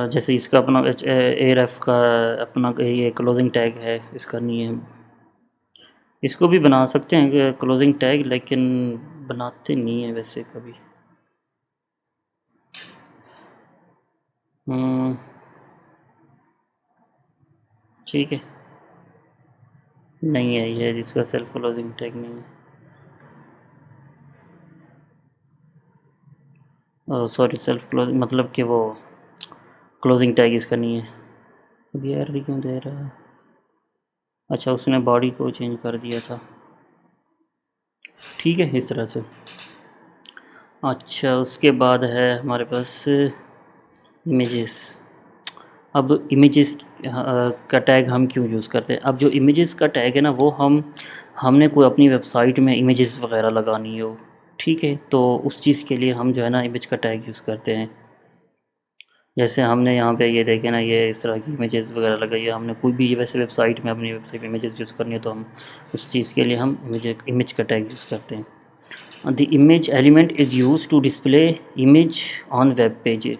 जैसे इसका अपना एआरएफ का अपना ये क्लोजिंग टैग है, इसका नहीं है। इसको भी बना सकते हैं क्लोजिंग टैग, लेकिन बनाते नहीं है वैसे कभी। ठीक है, नहीं है ये, जिसका सेल्फ क्लोजिंग टैग नहीं है। सॉरी, सेल्फ क्लोजिंग मतलब कि वो क्लोजिंग टैग इसका नहीं है। अब ये एरर क्यों दे रहा है? अच्छा, उसने बॉडी को चेंज कर दिया था। ठीक है, इस तरह से। अच्छा, उसके बाद है हमारे पास इमेजेस। अब इमेजेस का टैग हम क्यों यूज़ करते हैं? अब जो इमेजेस का टैग है ना, वो हमने कोई अपनी वेबसाइट में इमेजेस वगैरह लगानी हो, ठीक है, तो उस चीज़ के लिए हम जो है ना इमेज का टैग यूज़ करते हैं। जैसे हमने यहाँ पे ये देखे ना, ये इस तरह की इमेजेस वगैरह लगाई है हमने, कोई भी वैसे वेबसाइट में अपनी वेबसाइट में इमेजेस यूज़ करनी है तो हम उस चीज़ के लिए हम इमेज का टैग यूज़ करते हैं। The image element is use to display image on web page.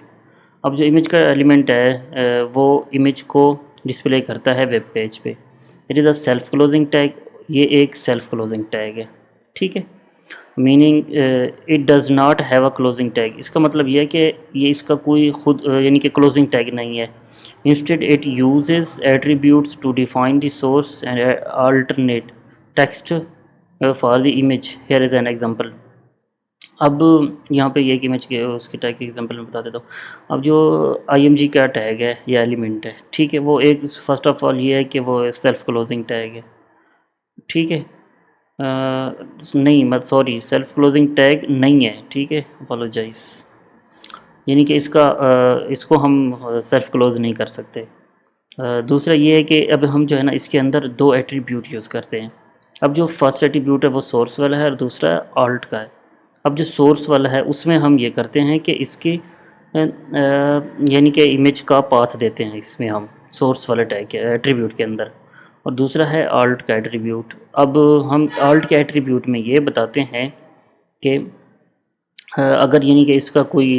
अब जो इमेज का एलिमेंट है वो इमेज को डिस्प्ले करता है वेब पेज पे। It is a self closing tag, ये एक सेल्फ क्लोजिंग टैग है, ठीक है। Meaning it does not have a closing tag, इसका मतलब ये है कि ये इसका कोई खुद यानी कि क्लोजिंग टैग नहीं है। Instead it uses attributes to define the source and alternate text for the image. Here is an example. अब यहाँ पे ये एक इमेज के उसके टैग की एग्जांपल मैं बता देता हूँ। अब जो IMG का टैग है या एलिमेंट है, ठीक है, वो एक फ़र्स्ट ऑफ़ ऑल ये है कि वो सेल्फ क्लोजिंग टैग है, ठीक है। नहीं, मत सॉरी, सेल्फ क्लोजिंग टैग नहीं है, ठीक है, अपोलोजाइज़। यानी कि इसको हम सेल्फ क्लोज नहीं कर सकते। दूसरा ये है कि अब हम जो है ना इसके अंदर 2 एट्रीब्यूट यूज़ करते हैं। अब जो फर्स्ट एट्रीब्यूट है वो सोर्स वाला है और दूसरा ऑल्ट का है। अब जो सोर्स वाला है उसमें हम ये करते हैं कि इसकी यानी कि इमेज का पाथ देते हैं इसमें हम सोर्स वाले टैग के एट्रीब्यूट के अंदर, और दूसरा है ऑल्ट का एट्रीब्यूट। अब हम ऑल्ट के एट्रीब्यूट में ये बताते हैं कि अगर यानी कि इसका कोई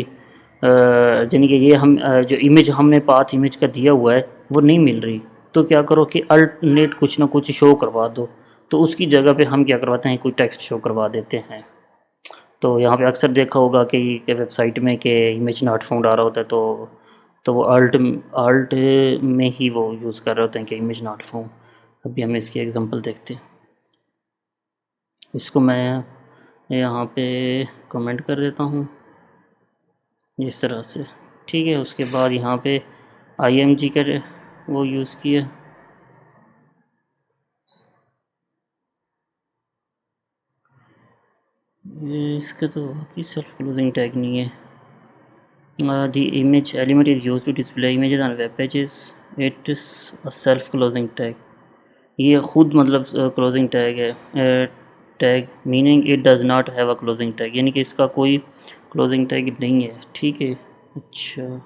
यानी कि ये हम जो इमेज हमने पाथ इमेज का दिया हुआ है वो नहीं मिल रही, तो क्या करो कि अल्टरनेट कुछ ना कुछ शो करवा दो। तो उसकी जगह पे हम क्या करवाते हैं, कोई टेक्स्ट शो करवा देते हैं। तो यहाँ पे अक्सर देखा होगा कि वेबसाइट में कि इमेज नॉट फाउंड आ रहा होता है, तो वो अल्ट में ही वो यूज़ कर रहे होते हैं कि इमेज नॉट फाउंड। अभी हम इसकी एग्जांपल देखते हैं। इसको मैं यहाँ पे कमेंट कर देता हूँ इस तरह से, ठीक है। उसके बाद यहाँ पे IMG का वो यूज़ किया। इसका तो वाकई सेल्फ क्लोजिंग टैग नहीं है। The image element is used to display images on web pages. It is a self closing tag. ये खुद मतलब क्लोजिंग टैग है। Tag meaning it does not have a closing tag, यानी कि इसका कोई क्लोजिंग टैग नहीं है, ठीक है। अच्छा,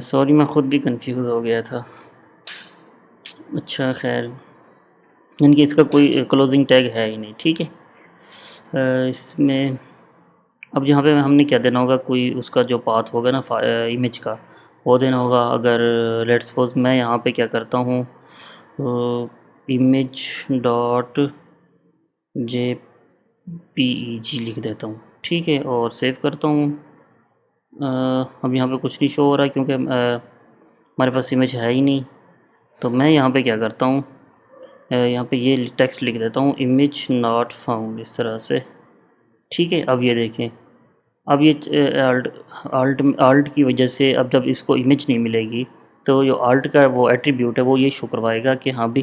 सॉरी, मैं ख़ुद भी कंफ्यूज हो गया था। अच्छा, खैर, यानी कि इसका कोई क्लोजिंग टैग है ही नहीं, ठीक है। इसमें अब यहाँ पे हमने क्या देना होगा, कोई उसका जो पाथ होगा ना इमेज का, वो देना होगा। अगर लेट्स सपोज मैं यहाँ पे क्या करता हूँ, इमेज डॉट JPEG लिख देता हूँ, ठीक है, और सेव करता हूँ। अब यहाँ पे कुछ नहीं शो हो रहा है क्योंकि हमारे पास इमेज है ही नहीं। तो मैं यहाँ पे क्या करता हूँ, यहाँ पे ये टेक्स्ट लिख देता हूँ, इमेज नॉट फाउंड, इस तरह से, ठीक है। अब ये देखें, अब ये आल्ट की वजह से अब जब इसको इमेज नहीं मिलेगी तो जो आल्ट का वो एट्रीब्यूट है वो ये शो करवाएगा कि हाँ भी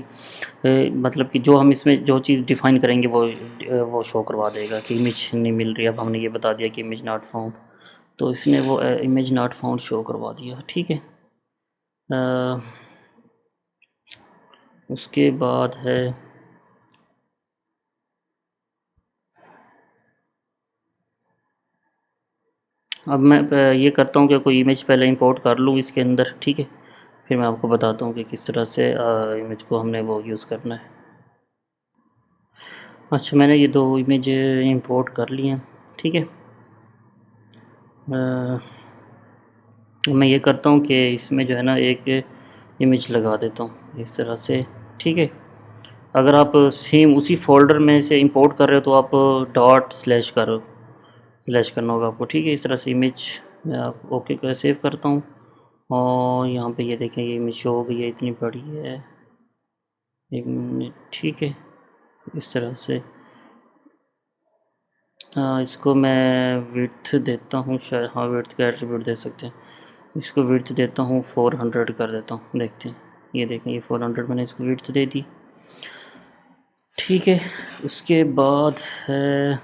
मतलब कि जो हम इसमें जो चीज़ डिफ़ाइन करेंगे वो शो करवा देगा कि इमेज नहीं मिल रही। अब हमने ये बता दिया कि इमेज नॉट फाउंड, तो इसने वो इमेज नॉट फाउंड शो करवा दिया, ठीक है। उसके बाद है अब मैं ये करता हूँ कि कोई इमेज पहले इंपोर्ट कर लूँ इसके अंदर, ठीक है। फिर मैं आपको बताता हूँ कि किस तरह से इमेज को हमने वो यूज़ करना है। अच्छा, मैंने ये 2 इमेज इंपोर्ट कर ली हैं, ठीक है। मैं ये करता हूँ कि इसमें जो है ना एक इमेज लगा देता हूँ इस तरह से, ठीक है। अगर आप सेम उसी फ़ोल्डर में से इंपोर्ट कर रहे हो तो आप डॉट स्लैश करो, स्लैश करना होगा आपको, ठीक है। इस तरह से इमेज मैं आप ओके कर सेव करता हूँ और यहाँ पे ये देखें, ये इमेज शो हो गई है, इतनी बड़ी है, 1 मिनट, ठीक है। इस तरह से इसको मैं विड्थ देता हूँ शायद, हाँ विड्थ का एट्रीब्यूट दे सकते हैं। इसको विड्थ देता हूँ 400 कर देता हूँ, देखते हैं। ये देखें, ये 400 मैंने इसको विड्थ दे दी, ठीक है। उसके बाद है,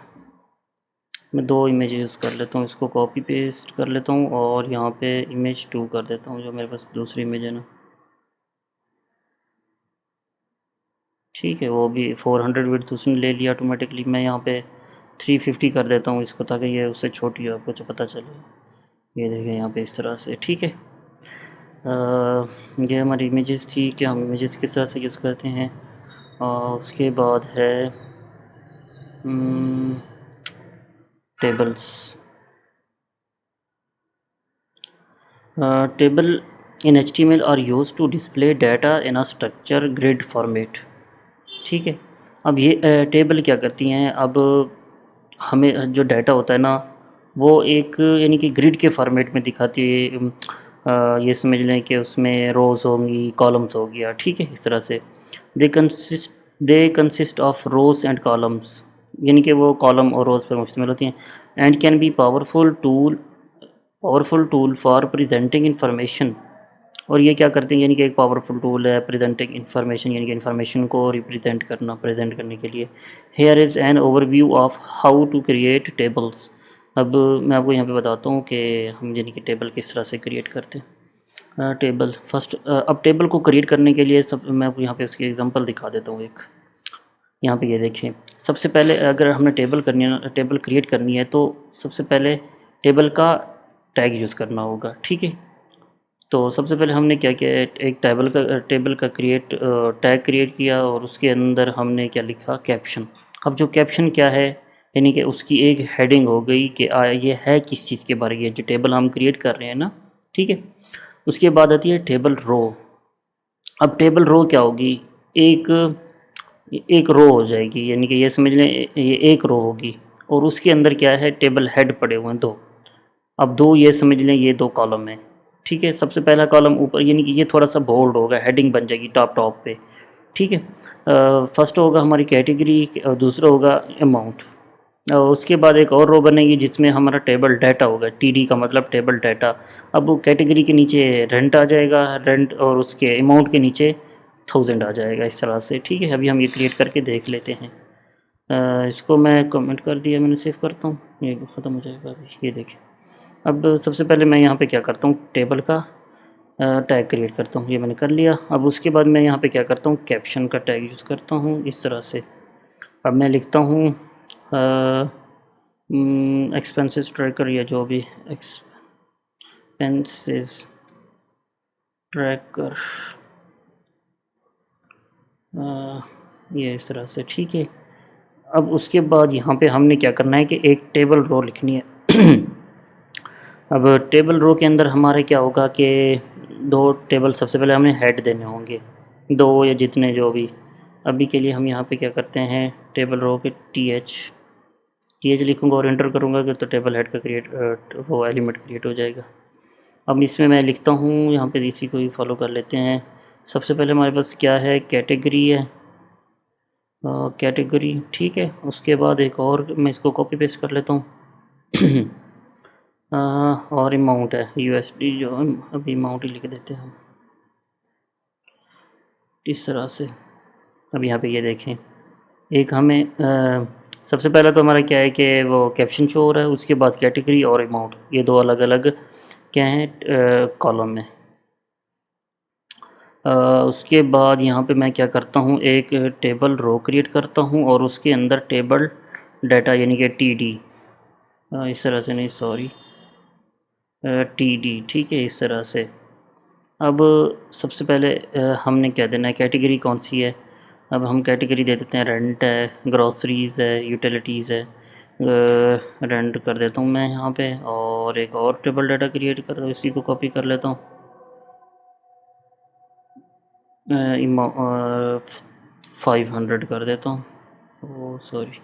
मैं 2 इमेज यूज़ कर लेता हूँ, इसको कॉपी पेस्ट कर लेता हूँ और यहाँ पे इमेज 2 कर देता हूँ, जो मेरे पास दूसरी इमेज है ना, ठीक है। वो भी 400 विड्थ उसने ले लिया ऑटोमेटिकली। मैं यहाँ पे 350 कर देता हूँ इसको, ताकि ये उससे छोटी हो, आपको पता चले। ये देखें यहाँ पे इस तरह से, ठीक है। ये हमारी इमेजेस थी कि हम इमेजेस किस तरह से यूज़ करते हैं। उसके बाद है tables. Table in HTML are use to display data in a structure grid format, ठीक है। अब ये टेबल क्या करती हैं, अब हमें जो डाटा होता है ना, वो एक यानी कि ग्रिड के फॉर्मेट में दिखाती है। ये समझ लें कि उसमें रोज़ होंगी, कॉलम्स हो गया, ठीक है। इस तरह से they consist of rows and columns, यानी कि वो कॉलम और रोज़ पर मुश्तमिल होती हैं। And can be powerful tool for presenting information. और ये क्या करते हैं, यानी कि एक पावरफुल टूल है प्रेजेंटिंग इंफॉर्मेशन, यानी कि इन्फॉर्मेशन को रिप्रेजेंट करना, प्रेजेंट करने के लिए। Here is an overview of how to create tables. अब मैं आपको यहाँ पे बताता हूँ कि हम यानी कि टेबल किस तरह से क्रिएट करते हैं। टेबल फर्स्ट, अब टेबल को क्रिएट करने के लिए सब मैं आपको यहाँ पे उसकी एग्जांपल दिखा देता हूँ एक। यहाँ पे ये देखें, सबसे पहले अगर हमने टेबल क्रिएट करनी है तो सबसे पहले टेबल का टैग यूज़ करना होगा, ठीक है। तो सबसे पहले हमने क्या किया, एक टेबल का टैग क्रिएट किया और उसके अंदर हमने क्या लिखा, कैप्शन। अब जो कैप्शन क्या है, यानी कि उसकी एक हेडिंग हो गई कि ये है किस चीज़ के बारे में, जो टेबल हम क्रिएट कर रहे हैं ना, ठीक है। उसके बाद आती है टेबल रो। अब टेबल रो क्या होगी, एक एक रो हो जाएगी, यानी कि ये समझ लें ये एक रो होगी और उसके अंदर क्या है, टेबल हेड पड़े हुए हैं 2। अब 2 ये समझ लें ये 2 कॉलम हैं, ठीक है। सबसे पहला कॉलम ऊपर, यानी कि ये थोड़ा-सा बोल्ड होगा, हेडिंग बन जाएगी टॉप पे, ठीक है। फर्स्ट होगा हमारी कैटेगरी और दूसरा होगा अमाउंट। उसके बाद एक और रो बनेगी जिसमें हमारा टेबल डाटा होगा, टीडी का मतलब टेबल डाटा। अब वो कैटेगरी के नीचे रेंट आ जाएगा, रेंट, और उसके अमाउंट के नीचे 1000 आ जाएगा, इस तरह से, ठीक है। अभी हम ये क्रिएट करके देख लेते हैं। इसको मैं कमेंट कर दिया, मैंने सेव करता हूँ, ये ख़त्म हो जाएगा अभी। ये देखिए, अब सबसे पहले मैं यहाँ पे क्या करता हूँ, टेबल का टैग क्रिएट करता हूँ, ये मैंने कर लिया। अब उसके बाद मैं यहाँ पे क्या करता हूँ, कैप्शन का टैग यूज़ करता हूँ इस तरह से। अब मैं लिखता हूँ एक्सपेंसेस ट्रैकर, या जो भी एक्सपेंसेस ट्रैकर, ये इस तरह से, ठीक है। अब उसके बाद यहाँ पे हमने क्या करना है कि एक टेबल रो लिखनी है। अब टेबल रो के अंदर हमारे क्या होगा कि 2 टेबल सबसे पहले हमें हेड देने होंगे, 2 या जितने जो भी। अभी के लिए हम यहाँ पे क्या करते हैं, टेबल रो के टी एच लिखूँगा और एंटर करूँगा कि तो टेबल हेड का वो एलिमेंट क्रिएट हो जाएगा। अब इसमें मैं लिखता हूँ, यहाँ पे इसी को ही फॉलो कर लेते हैं। सबसे पहले हमारे पास क्या है, कैटेगरी है, कैटेगरी, ठीक है। उसके बाद एक और, मैं इसको कॉपी पेस्ट कर लेता हूँ। और अमाउंट है USD, जो अभी अमाउंट ही लिख देते हैं हम इस तरह से। अब यहाँ पे ये देखें, एक हमें सबसे पहला तो हमारा क्या है कि वो कैप्शन शो हो रहा है, उसके बाद कैटेगरी और अमाउंट, ये 2 अलग अलग क्या हैं कॉलम में। उसके बाद यहाँ पे मैं क्या करता हूँ, एक टेबल रो क्रिएट करता हूँ और उसके अंदर टेबल डाटा यानी कि TD, इस तरह से नहीं, सॉरी, TD, ठीक है, इस तरह से। अब सबसे पहले हमने क्या देना है, कैटेगरी कौन सी है। अब हम कैटेगरी दे देते हैं रेंट है, ग्रॉसरीज़ है, यूटिलिटीज़ है। रेंट कर देता हूँ मैं यहाँ पे, और एक और टेबल डाटा क्रिएट कर, इसी को कॉपी कर लेता हूँ। 500 कर देता हूँ। ओ सॉरी,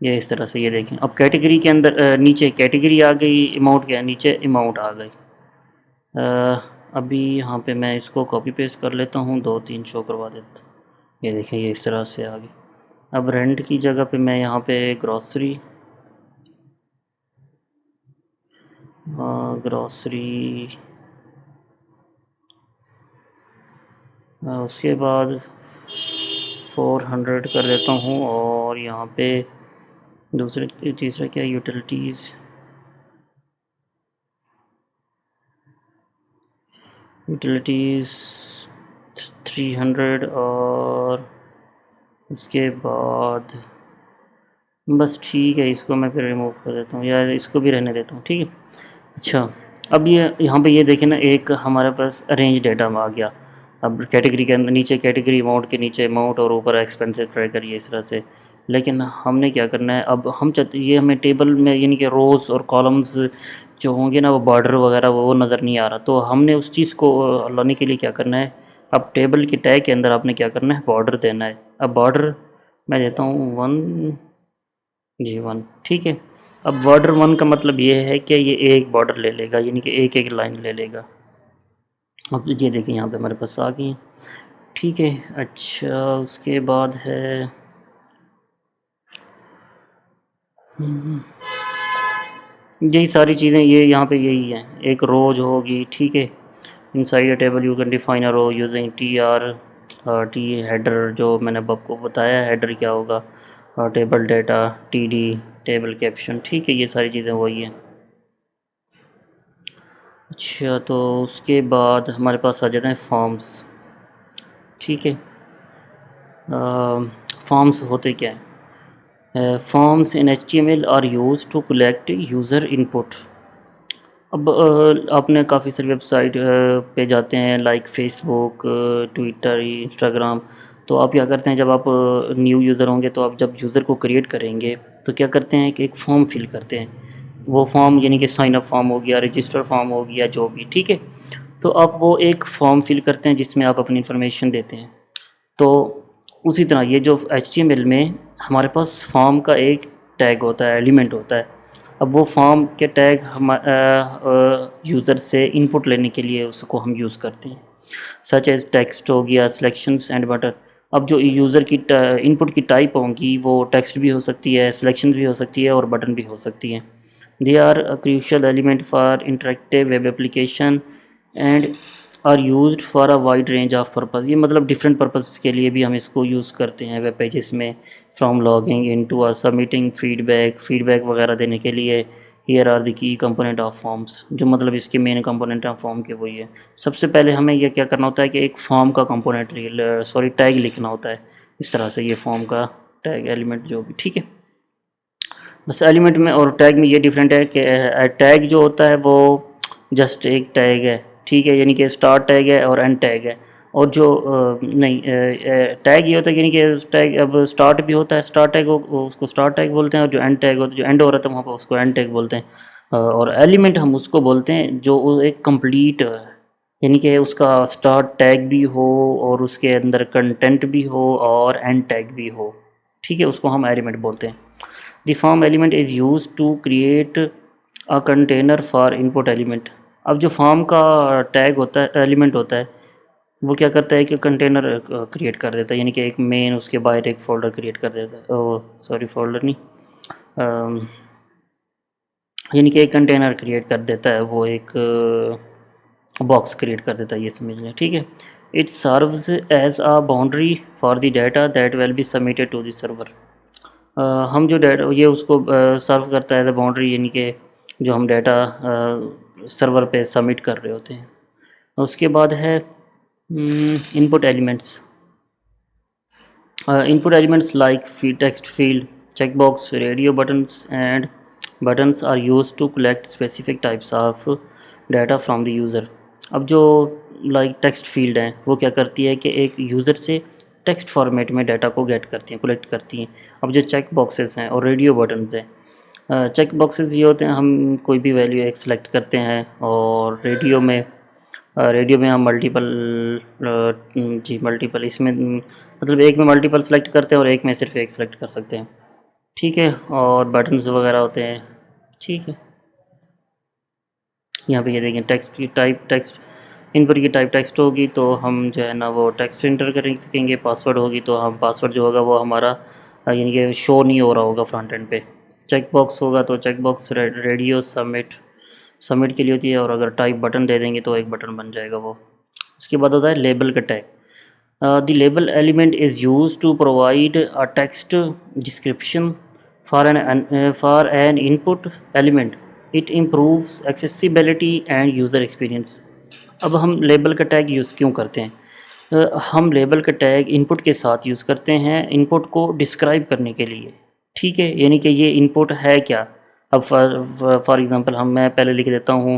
ये इस तरह से, ये देखें अब कैटेगरी के अंदर नीचे कैटेगरी आ गई, अमाउंट क्या है, नीचे अमाउंट आ गई। अभी यहाँ पे मैं इसको कॉपी पेस्ट कर लेता हूँ, 2-3 शो करवा देता हूँ। ये देखें, ये इस तरह से आ गई। अब रेंट की जगह पे मैं यहाँ पे ग्रॉसरी उसके बाद 400 कर देता हूँ। और यहाँ पे तीसरा क्या, यूटिलिटीज़ यूटिलिटीज़ 300। और इसके बाद बस ठीक है, इसको मैं फिर रिमूव कर देता हूँ, या इसको भी रहने देता हूँ, ठीक है। अच्छा, अब ये यहाँ पे ये देखें ना, एक हमारे पास अरेंज डेटा आ गया। अब कैटेगरी के अंदर नीचे कैटेगरी, अमाउंट के नीचे अमाउंट, और ऊपर एक्सपेंसेस ट्रैकर, ये इस तरह से। लेकिन हमने क्या करना है, अब हम चाहते, ये हमें टेबल में यानी कि रोज़ और कॉलम्स जो होंगे ना, वो बॉर्डर वगैरह वो नज़र नहीं आ रहा। तो हमने उस चीज़ को लाने के लिए क्या करना है, अब टेबल के टैग के अंदर आपने क्या करना है, बॉर्डर देना है। अब बॉर्डर मैं देता हूँ 1G1, ठीक है। अब बॉर्डर 1 का मतलब ये है कि ये एक बॉर्डर ले लेगा, यानी कि एक एक लाइन ले लेगा। अब ये देखिए यहाँ पे हमारे पास आ गई, ठीक है। अच्छा, उसके बाद है यही सारी चीज़ें, ये यहाँ पे यही हैं। एक रो जो होगी, ठीक है। Inside a table you can define a row using T header, जो मैंने आपको बताया हेडर क्या होगा, table data, TD, table caption, ठीक है। ये सारी चीज़ें वही हैं। अच्छा, तो उसके बाद हमारे पास आ जाते हैं फॉर्म्स, ठीक है। फॉर्म्स होते क्या हैं, forms in HTML are use to collect user input. अब आपने काफ़ी सारी वेबसाइट पे जाते हैं, लाइक फेसबुक, ट्विटर, इंस्टाग्राम। तो आप क्या करते हैं, जब आप न्यू यूज़र होंगे, तो आप जब यूज़र को क्रिएट करेंगे तो क्या करते हैं कि एक फॉर्म फिल करते हैं। वो फॉर्म यानी कि साइन अप फॉर्म हो गया, रजिस्टर फॉर्म हो गया, जो भी, ठीक है। तो आप वो एक फॉर्म फिल करते हैं जिसमें आप अपनी इन्फॉर्मेशन देते हैं। तो उसी तरह ये जो HTML में हमारे पास फॉर्म का एक टैग होता है, एलिमेंट होता है। अब वो फॉर्म के टैग हम यूज़र से इनपुट लेने के लिए उसको हम यूज़ करते हैं, सच एज़ टेक्स्ट हो गया, सिलेक्शंस एंड बटन। अब जो यूज़र की इनपुट की टाइप होंगी, वो टेक्स्ट भी हो सकती है, सिलेक्शन भी हो सकती है, और बटन भी हो सकती है। They are a crucial element for interactive web application and are used for a wide range of purpose. ये मतलब डिफरेंट पर्पज़ के लिए भी हम इसको यूज़ करते हैं वेब पेजेस में, from logging into a submitting feedback वगैरह देने के लिए। Here are the key component of forms, जो मतलब इसके मेन कंपोनेंट ऑफ फॉर्म के वही है। सबसे पहले हमें यह क्या करना होता है कि एक फॉर्म का कंपोनेंट टैग लिखना होता है, इस तरह से, ये फॉर्म का टैग एलिमेंट जो भी, ठीक है। बस एलिमेंट में और टैग में ये डिफरेंट है कि टैग जो होता है वो जस्ट एक टैग है, ठीक है, यानी कि स्टार्ट टैग है और एंड टैग है। और जो नहीं, टैग ये होता है, यानी कि टैग अब स्टार्ट भी होता है, स्टार्ट टैग उसको स्टार्ट टैग बोलते हैं, और जो एंड टैग होता है, जो एंड हो रहा था वहाँ पर, उसको एंड टैग बोलते हैं। और एलिमेंट हम उसको बोलते हैं जो एक कंप्लीट, यानी कि उसका स्टार्ट टैग भी हो और उसके अंदर कंटेंट भी हो और एंड टैग भी हो, ठीक है, उसको हम एलिमेंट बोलते हैं। The form element is use to create a container for input element. अब जो फॉर्म का टैग होता है, एलिमेंट होता है, वो क्या करता है कि कंटेनर क्रिएट कर देता है, यानी कि एक मेन, उसके बाहर एक फ़ोल्डर क्रिएट कर देता है। सॉरी, फ़ोल्डर नहीं, यानी कि एक कंटेनर क्रिएट कर देता है, वो एक बॉक्स क्रिएट कर देता है, ये समझ लें, ठीक है। It serves as a boundary for the data that will be submitted to the server. हम जो डाटा, ये उसको सर्व करता है, द बाउंड्री, यानी कि जो हम डाटा सर्वर पे सबमिट कर रहे होते हैं। उसके बाद है input elements. Input elements like text field, checkbox, radio buttons and buttons are used to collect specific types of data from the user. अब जो लाइक टेक्स्ट फील्ड है वो क्या करती है कि एक यूज़र से टेक्स्ट फॉर्मेट में डाटा को गेट करती हैं, कलेक्ट करती हैं। अब जो चेक बॉक्सेस हैं और रेडियो बटन्स हैं, चेक बॉक्सेस ये होते हैं, हम कोई भी वैल्यू एक सेलेक्ट करते हैं, और रेडियो में हम मल्टीपल इसमें मतलब एक में मल्टीपल सेलेक्ट करते हैं और एक में सिर्फ एक सेलेक्ट कर सकते हैं, ठीक है। और बटन्स वगैरह होते हैं, ठीक है। यहाँ पे ये देखें टेक्स्ट की टाइप, टेक्स्ट इनपुट की टाइप टेक्स्ट होगी तो हम जो है ना वो टेक्स्ट एंटर कर सकेंगे। पासवर्ड होगी तो हम पासवर्ड जो होगा वो हमारा यानी कि शो नहीं हो रहा होगा फ्रंट एंड पे। चेक बॉक्स होगा तो चेक बॉक्स रेडियो सबमिट के लिए होती है, और अगर टाइप बटन दे देंगे तो एक बटन बन जाएगा वो। उसके बाद होता है लेबल का tag. The label element is use to provide a text description for an input element. It improves accessibility and user experience. अब हम लेबल का टैग यूज़ क्यों करते हैं? हम लेबल का टैग इनपुट के साथ यूज़ करते हैं इनपुट को डिस्क्राइब करने के लिए, ठीक है। यानी कि ये इनपुट है क्या। अब फॉर एग्ज़ाम्पल मैं पहले लिख देता हूँ,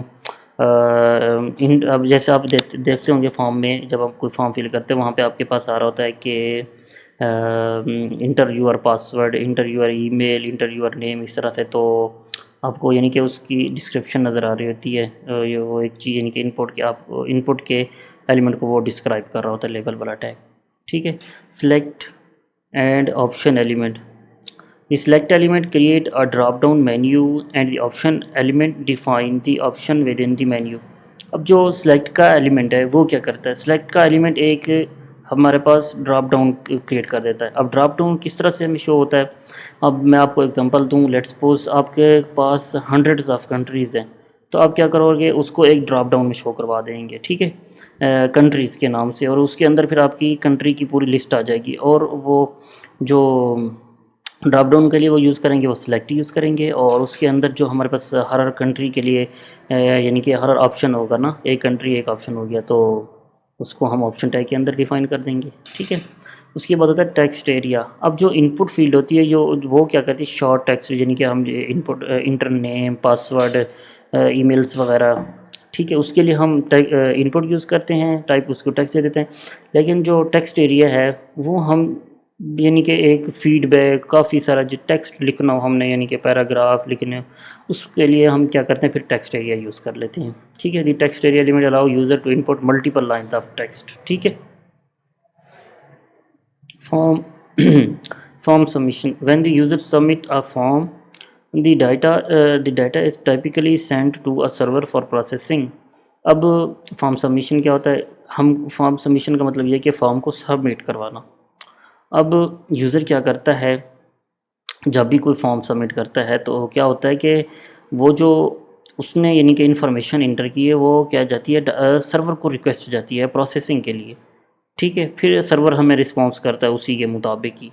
अब जैसे आप देखते होंगे फॉर्म में, जब आप कोई फॉर्म फिल करते हैं वहाँ पे आपके पास आ रहा होता है कि inter your password, inter your email, inter your name, इस तरह से। तो आपको यानी कि उसकी डिस्क्रिप्शन नज़र आ रही होती है, ये वो एक चीज़ यानी कि इनपुट के एलिमेंट को वो डिस्क्राइब कर रहा होता है लेबल वाला टैग, ठीक है। Select and option element. The select element create a drop down menu and the option element define the option within the menu। अब जो select का element है वो क्या करता है, select का element एक हमारे पास ड्रॉप डाउन क्रिएट कर देता है। अब ड्रॉप डाउन किस तरह से हमें शो होता है, अब मैं आपको एग्जांपल दूं। लेट्स सपोज आपके पास हंड्रेड्स ऑफ कंट्रीज़ हैं, तो आप क्या करोगे, उसको एक ड्रॉप डाउन में शो करवा देंगे, ठीक है, कंट्रीज़ के नाम से, और उसके अंदर फिर आपकी कंट्री की पूरी लिस्ट आ जाएगी। और वो जो ड्रॉप डाउन के लिए वो यूज़ करेंगे, वो सिलेक्ट यूज़ करेंगे, और उसके अंदर जो हमारे पास हर कंट्री के लिए यानी कि हर ऑप्शन होगा ना, एक कंट्री एक ऑप्शन हो गया, तो उसको हम ऑप्शन टैग के अंदर डिफ़ाइन कर देंगे, ठीक है। उसके बाद होता है टेक्स्ट एरिया। अब जो इनपुट फील्ड होती है वो क्या करती है, शॉर्ट टेक्स्ट, यानी कि हम input inter name, password, emails वगैरह, ठीक है, उसके लिए हम इनपुट यूज़ करते हैं, टाइप उसको टेक्स्ट दे देते हैं। लेकिन जो टेक्स्ट एरिया है वो हम यानी कि एक फीडबैक, काफ़ी सारा जो टेक्स्ट लिखना हो हमने, यानी कि पैराग्राफ लिखने हो, उसके लिए हम क्या करते हैं, फिर टेक्स्ट एरिया यूज़ कर लेते हैं, ठीक है। The text area limit allow user to input multiple lines of text, ठीक है। Form form submission. When the user submit a form, the data is typically send to a server for processing. अब form submission क्या होता है, हम form submission का मतलब ये है कि फॉर्म को सबमिट करवाना। अब यूज़र क्या करता है, जब भी कोई फॉर्म सबमिट करता है तो क्या होता है कि वो जो उसने यानी कि इन्फॉर्मेशन इंटर की है वो क्या जाती है, सर्वर को रिक्वेस्ट जाती है प्रोसेसिंग के लिए, ठीक है। फिर सर्वर हमें रिस्पॉन्स करता है उसी के मुताबिक ही।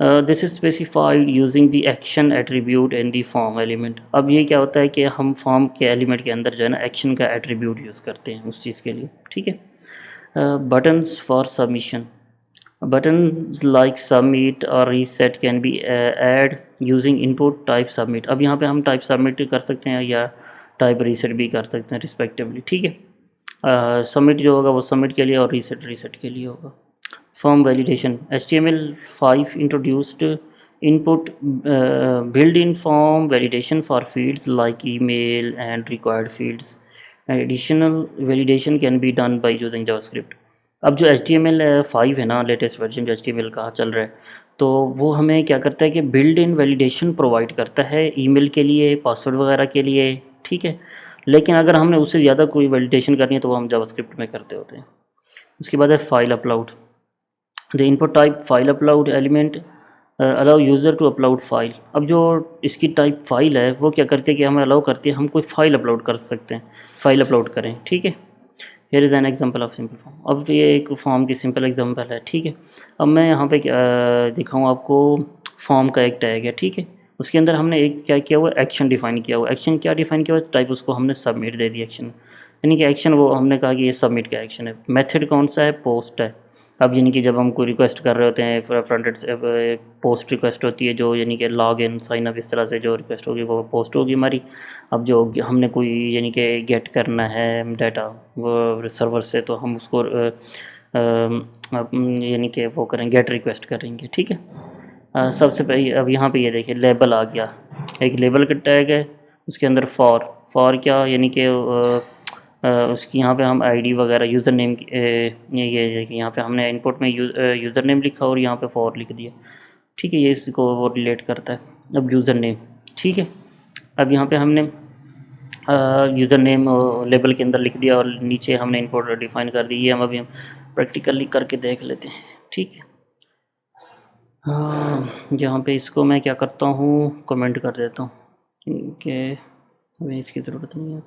This is specified using the action attribute in the form element. अब ये क्या होता है कि हम फॉर्म के एलिमेंट के अंदर जो है ना एक्शन का एट्रीब्यूट यूज़ करते हैं उस चीज़ के लिए, ठीक है। Buttons for submission. Buttons like submit or reset can be add using input type submit। अब यहाँ पे हम टाइप सबमिट कर सकते हैं या टाइप रीसेट भी कर सकते हैं रिस्पेक्टिवली, ठीक है। सबमिट जो होगा वो सबमिट के लिए और रीसेट के लिए होगा। Form validation. HTML5 introduced input built-in form validation for fields like email and required fields। Additional validation can be done by using JavaScript। अब जो HTML5 है ना, लेटेस्ट वर्जन जो HTML का चल रहा है, तो वो हमें क्या करता है कि बिल्ड इन वैलिडेशन प्रोवाइड करता है ईमेल के लिए, पासवर्ड वगैरह के लिए, ठीक है। लेकिन अगर हमने उससे ज़्यादा कोई वैलिडेशन करनी है तो वो हम जावास्क्रिप्ट में करते होते हैं। उसके बाद है file upload. The input type file upload element allow user to upload file. अब जो इसकी टाइप फाइल है वो क्या करती है कि हमें अलाउ करती है हम कोई फ़ाइल अपलोड कर सकते हैं, फ़ाइल अपलोड करें, ठीक है। Hair is an example of simple form. अब ये एक फॉर्म की सिंपल एग्जांपल है, ठीक है। अब मैं यहाँ पे दिखाऊँ आपको, फॉर्म का एक टैग है, ठीक है। उसके अंदर हमने एक क्या किया हुआ, एक्शन डिफ़ाइन किया हुआ। एक्शन क्या डिफ़ाइन किया हुआ, टाइप उसको हमने सबमिट दे दी एक्शन, यानी कि एक्शन वो हमने कहा कि ये सबमिट का एक्शन है। मेथड कौन सा है, पोस्ट है। अब यानी कि जब हम कोई रिक्वेस्ट कर रहे होते हैं फ्रंट एंड से पोस्ट रिक्वेस्ट होती है, जो यानी कि लॉग इन साइन अप इस तरह से जो रिक्वेस्ट होगी वो पोस्ट होगी हमारी। अब जो हमने कोई यानी कि गेट करना है डाटा वो सर्वर से, तो हम उसको यानी कि वो करेंगे, गेट रिक्वेस्ट करेंगे। ठीक है। सबसे पहले अब यहाँ पे ये देखिए लेबल आ गया, एक लेबल का टैग है, उसके अंदर फॉर क्या यानी कि उसकी यहाँ पे हम आईडी वगैरह यूज़र नेम की ये देखिए यहाँ पे हमने इनपुट में यूज़र नेम लिखा और यहाँ पे फॉर लिख दिया। ठीक है, ये इसको वो रिलेट करता है। अब यूज़र नेम, ठीक है, अब यहाँ पे हमने यूज़र नेम लेबल के अंदर लिख दिया और नीचे हमने इनपुट डिफाइन कर दी। ये हम अभी प्रैक्टिकली करके देख लेते हैं। ठीक है, यहाँ पे इसको मैं क्या करता हूँ, कमेंट कर देता हूँ कि हमें इसकी ज़रूरत नहीं है।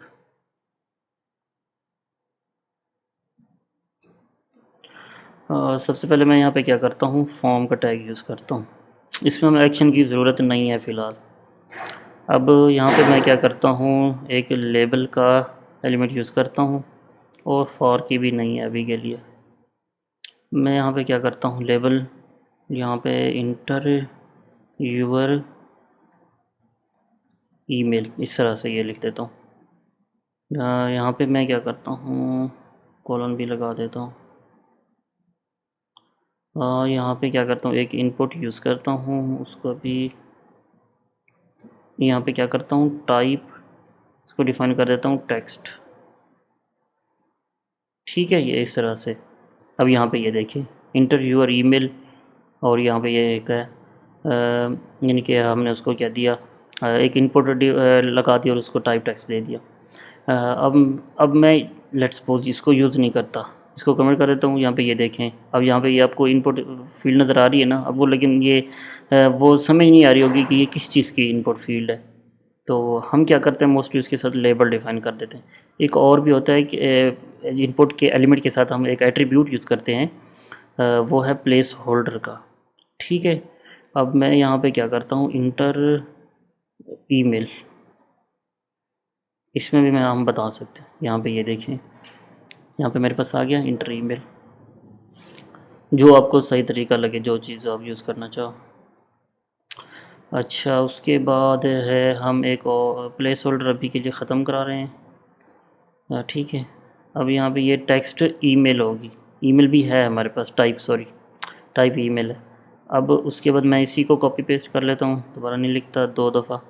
सबसे पहले मैं यहाँ पे क्या करता हूँ, फॉर्म का टैग यूज़ करता हूँ। इसमें हमें एक्शन की ज़रूरत नहीं है फ़िलहाल। अब यहाँ पे मैं क्या करता हूँ, एक लेबल का एलिमेंट यूज़ करता हूँ और फॉर की भी नहीं है अभी के लिए। मैं यहाँ पे क्या करता हूँ, लेबल यहाँ पे इंटर यूर ईमेल इस तरह से ये लिख देता हूँ। यहाँ पे मैं क्या करता हूँ, कॉलन भी लगा देता हूँ। यहाँ पे क्या करता हूँ, एक इनपुट यूज़ करता हूँ, उसको भी यहाँ पे क्या करता हूँ, टाइप इसको डिफाइन कर देता हूँ टेक्स्ट। ठीक है, ये इस तरह से। अब यहाँ पे ये देखिए इंटर यूर ईमेल और यहाँ पे ये एक है यानी कि हमने उसको क्या दिया, एक इनपुट लगा दिया और उसको टाइप टेक्स्ट दे दिया। अब मैं लेट्स सपोज इसको यूज़ नहीं करता, इसको कमेंट कर देता हूँ। यहाँ पे ये देखें, अब यहाँ पे ये आपको इनपुट फील्ड नज़र आ रही है ना, अब वो लेकिन ये वो समझ नहीं आ रही होगी कि ये किस चीज़ की इनपुट फील्ड है। तो हम क्या करते हैं, मोस्टली उसके साथ लेबल डिफाइन कर देते हैं। एक और भी होता है कि इनपुट के एलिमेंट के साथ हम एक एट्रीब्यूट यूज़ करते हैं, वो है प्लेस होल्डर का। ठीक है, अब मैं यहाँ पे क्या करता हूँ, इंटर ईमेल, इसमें भी मैं हम बता सकते हैं। यहाँ पे ये देखें, यहाँ पे मेरे पास आ गया इंटर ईमेल, जो आपको सही तरीका लगे, जो चीज़ आप यूज़ करना चाहो। अच्छा, उसके बाद है हम एक और प्लेस होल्डर अभी के लिए ख़त्म करा रहे हैं। ठीक है, अब यहाँ पे ये टेक्स्ट ईमेल होगी, ईमेल भी है हमारे पास, टाइप ईमेल है। अब उसके बाद मैं इसी को कॉपी पेस्ट कर लेता हूँ, दोबारा नहीं लिखता 2 दफ़ा।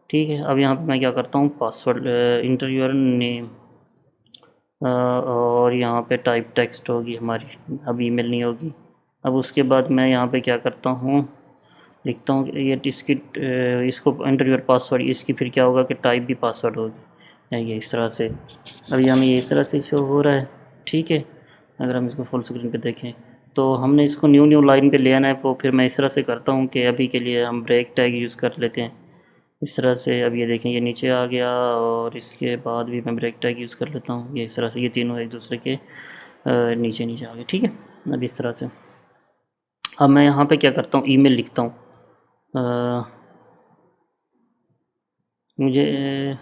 ठीक है, अब यहाँ पे मैं क्या करता हूँ, पासवर्ड इंटर योर नेम और यहाँ पे टाइप टेक्स्ट होगी हमारी, अब ईमेल नहीं होगी। अब उसके बाद मैं यहाँ पे क्या करता हूँ, लिखता हूँ ये इसकी इसको एंटर योर पासवर्ड, इसकी फिर क्या होगा कि टाइप भी पासवर्ड होगी, ये इस तरह से। अभी हमें ये इस तरह से शो हो रहा है। ठीक है, अगर हम इसको फुल स्क्रीन पे देखें तो हमने इसको न्यू लाइन पे ले आना है, तो फिर मैं इस तरह से करता हूँ कि अभी के लिए हम ब्रेक टैग यूज़ कर लेते हैं इस तरह से। अब ये देखें, ये नीचे आ गया और इसके बाद भी मैं ब्रेक टैग यूज़ कर लेता हूँ, ये इस तरह से, ये तीनों एक दूसरे के नीचे आ गए। ठीक है, अब इस तरह से। अब मैं यहाँ पे क्या करता हूँ, ईमेल लिखता हूँ, मुझे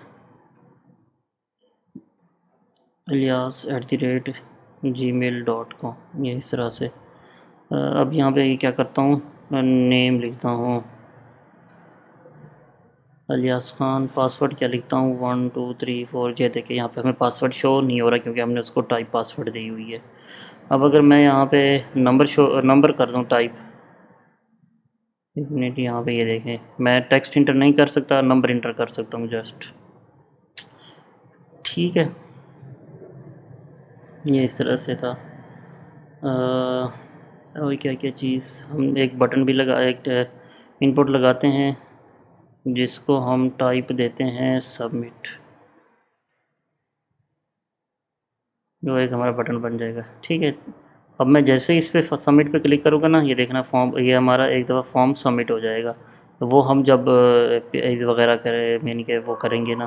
ilyas@gmail.com, ये इस तरह से। अब यहाँ पे क्या करता हूँ, नेम लिखता हूँ इलियास खान, पासवर्ड क्या लिखता हूँ 1 2 3 4। ये देखिए यहाँ पे हमें पासवर्ड शो नहीं हो रहा क्योंकि हमने उसको टाइप पासवर्ड दी हुई है। अब अगर मैं यहाँ पे नंबर कर दूँ टाइप, एक मिनट, यहाँ पे ये देखें मैं टेक्स्ट इंटर नहीं कर सकता, नंबर इंटर कर सकता हूँ जस्ट। ठीक है, ये इस तरह से था। और क्या क्या चीज़, हम एक बटन भी एक इनपुट लगाते हैं जिसको हम टाइप देते हैं सबमिट, जो एक हमारा बटन बन जाएगा। ठीक है, अब मैं जैसे ही इस पर सबमिट पे क्लिक करूँगा ना, ये देखना फॉर्म, ये हमारा एक दफ़ा फॉर्म सबमिट हो जाएगा। तो वो हम जब वगैरह करें यानी कि वो करेंगे ना,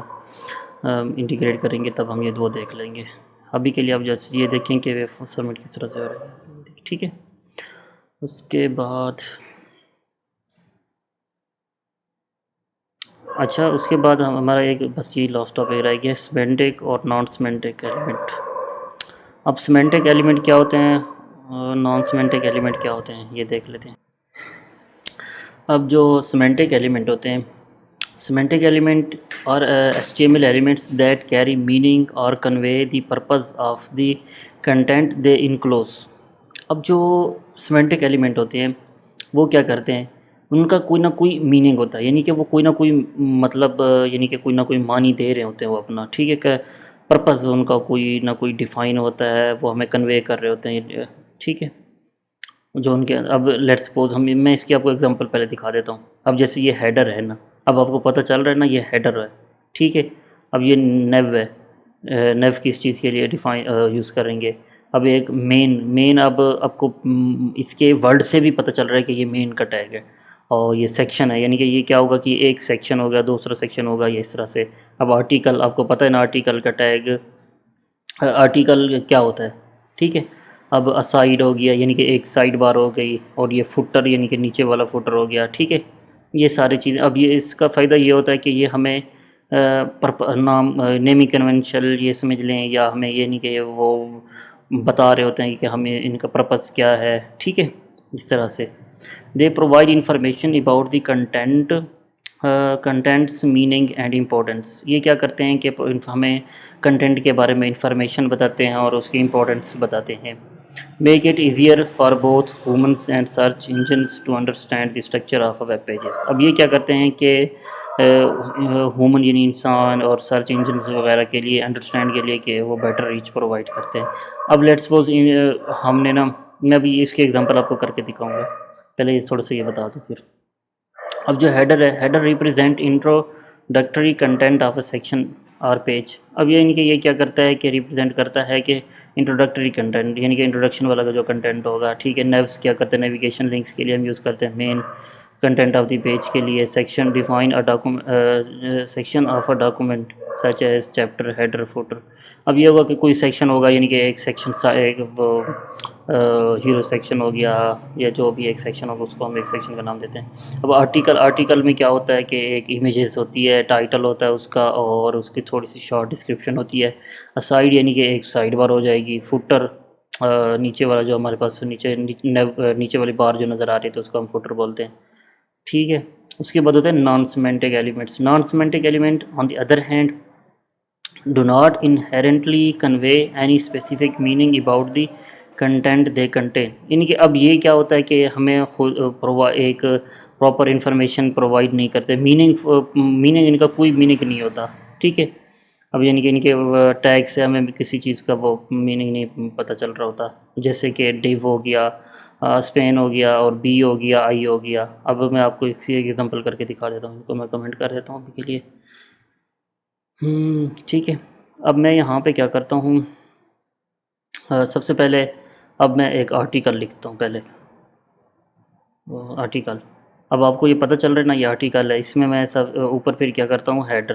इंटीग्रेट करेंगे, तब हम ये दो देख लेंगे। अभी के लिए आप जैसे ये देखें कि वे सबमिट किस तरह से हो रहा है। ठीक है, उसके बाद अच्छा, उसके बाद हमारा एक बस ये लास्ट टॉपिक रह गया, सिमेंटिक और नॉन सिमेंटिक एलिमेंट। अब सिमेंटिक एलिमेंट क्या होते हैं, नॉन सिमेंटिक एलिमेंट क्या होते हैं ये देख लेते हैं। अब जो सिमेंटिक एलिमेंट होते हैं, सिमेंटिक एलिमेंट और HTML elements that carry meaning और convey the purpose of the content they enclose. अब जो सिमेंटिक एलिमेंट होते हैं वो क्या करते हैं, उनका कोई ना कोई मीनिंग होता है, यानी कि वो कोई ना कोई मतलब यानी कि कोई ना कोई मानी दे रहे होते हैं वो अपना, ठीक है, पर्पस उनका कोई ना कोई डिफ़ाइन होता है, वो हमें कन्वे कर रहे होते हैं, ठीक है। जो उनके अब लेट्स सपोज मैं इसकी आपको एग्जांपल पहले दिखा देता हूँ। अब जैसे ये हेडर है ना, अब आपको पता चल रहा है ना ये हेडर है, ठीक है। अब ये नेव है, नेव किस चीज़ के लिए डिफाइन यूज़ करेंगे। अब एक मेन अब आपको इसके वर्ड से भी पता चल रहा है कि ये मेन का टैग है, और ये सेक्शन है, यानी कि ये क्या होगा कि एक सेक्शन हो गया, दूसरा सेक्शन होगा, ये इस तरह से। अब आर्टिकल आपको पता है ना, आर्टिकल का टैग, आर्टिकल क्या होता है, ठीक है। अब असाइड हो गया, यानी कि एक साइड बार हो गई, और ये फुटर यानी कि नीचे वाला फुटर हो गया, ठीक है। ये सारी चीज़ें, अब ये इसका फ़ायदा ये होता है कि ये हमें नाम नेमिंग कन्वेंशन ये समझ लें, या हमें ये नहीं कि वो बता रहे होते हैं कि हमें इनका पर्पस क्या है, ठीक है। इस तरह से they provide information about the content, contents meaning and importance. ये क्या करते हैं कि हमें कंटेंट के बारे में इंफॉर्मेशन बताते हैं और उसकी इम्पोर्टेंस बताते हैं। Make it easier for both humans and search engines to understand the structure of a web pages. अब ये क्या करते हैं कि ह्यूमन यानी इंसान और सर्च इंजन्स वगैरह के लिए अंडरस्टैंड के लिए कि वो बेटर रीच प्रोवाइड करते हैं। अब लेट्स सपोज हमने ना, मैं अभी इसके एग्जांपल आपको करके दिखाऊंगा, पहले ये थोड़ा सा ये बता दूँ फिर। अब जो हेडर है, header represent introductory content of a section और पेज। अब ये यानी कि ये क्या करता है कि रिप्रेजेंट करता है कि इंट्रोडक्टरी कंटेंट, यानी कि इंट्रोडक्शन वाला का जो कंटेंट होगा, ठीक है। नेव्स क्या करते हैं, नेविगेशन लिंक्स के लिए हम यूज़ करते हैं। Main content of the page के लिए section define a document, section of a document such as chapter, header, footer. अब ये होगा कि कोई सेक्शन होगा, यानी कि एक सेक्शन एक वो हीरो सेक्शन हो गया, या जो भी एक सेक्शन होगा उसको हम एक सेक्शन का नाम देते हैं। अब आर्टिकल में क्या होता है कि एक इमेजेस होती है, टाइटल होता है उसका, और उसकी थोड़ी सी शॉर्ट डिस्क्रिप्शन होती है। साइड यानी कि एक साइड बार हो जाएगी। फुटर नीचे वाला जो हमारे पास नीचे वाली बार जो नज़र आ रही है तो उसको हम फुटर बोलते हैं, ठीक है। उसके बाद होते हैं non semantic elements. Non semantic element on the other hand do not inherently convey any specific meaning about the content they contain। यानी कि अब ये क्या होता है कि हमें खुद एक प्रॉपर इंफॉर्मेशन प्रोवाइड नहीं करते, मीनिंग इनका कोई मीनिंग नहीं होता, ठीक है। अब यानी कि इनके टैग से हमें किसी चीज़ का वो मीनिंग नहीं पता चल रहा होता, जैसे कि डिव हो गया, स्पेन हो गया, और बी हो गया, आई हो गया। अब मैं आपको इसी एक एग्जांपल करके दिखा देता हूँ, इनको मैं कमेंट कर देता हूँ अभी के लिए। ठीक है। अब मैं यहाँ पे क्या करता हूँ, सबसे पहले अब मैं एक आर्टिकल लिखता हूँ पहले, आर्टिकल। अब आपको ये पता चल रहा है ना ये आर्टिकल है, इसमें मैं सब ऊपर फिर क्या करता हूँ, हेडर।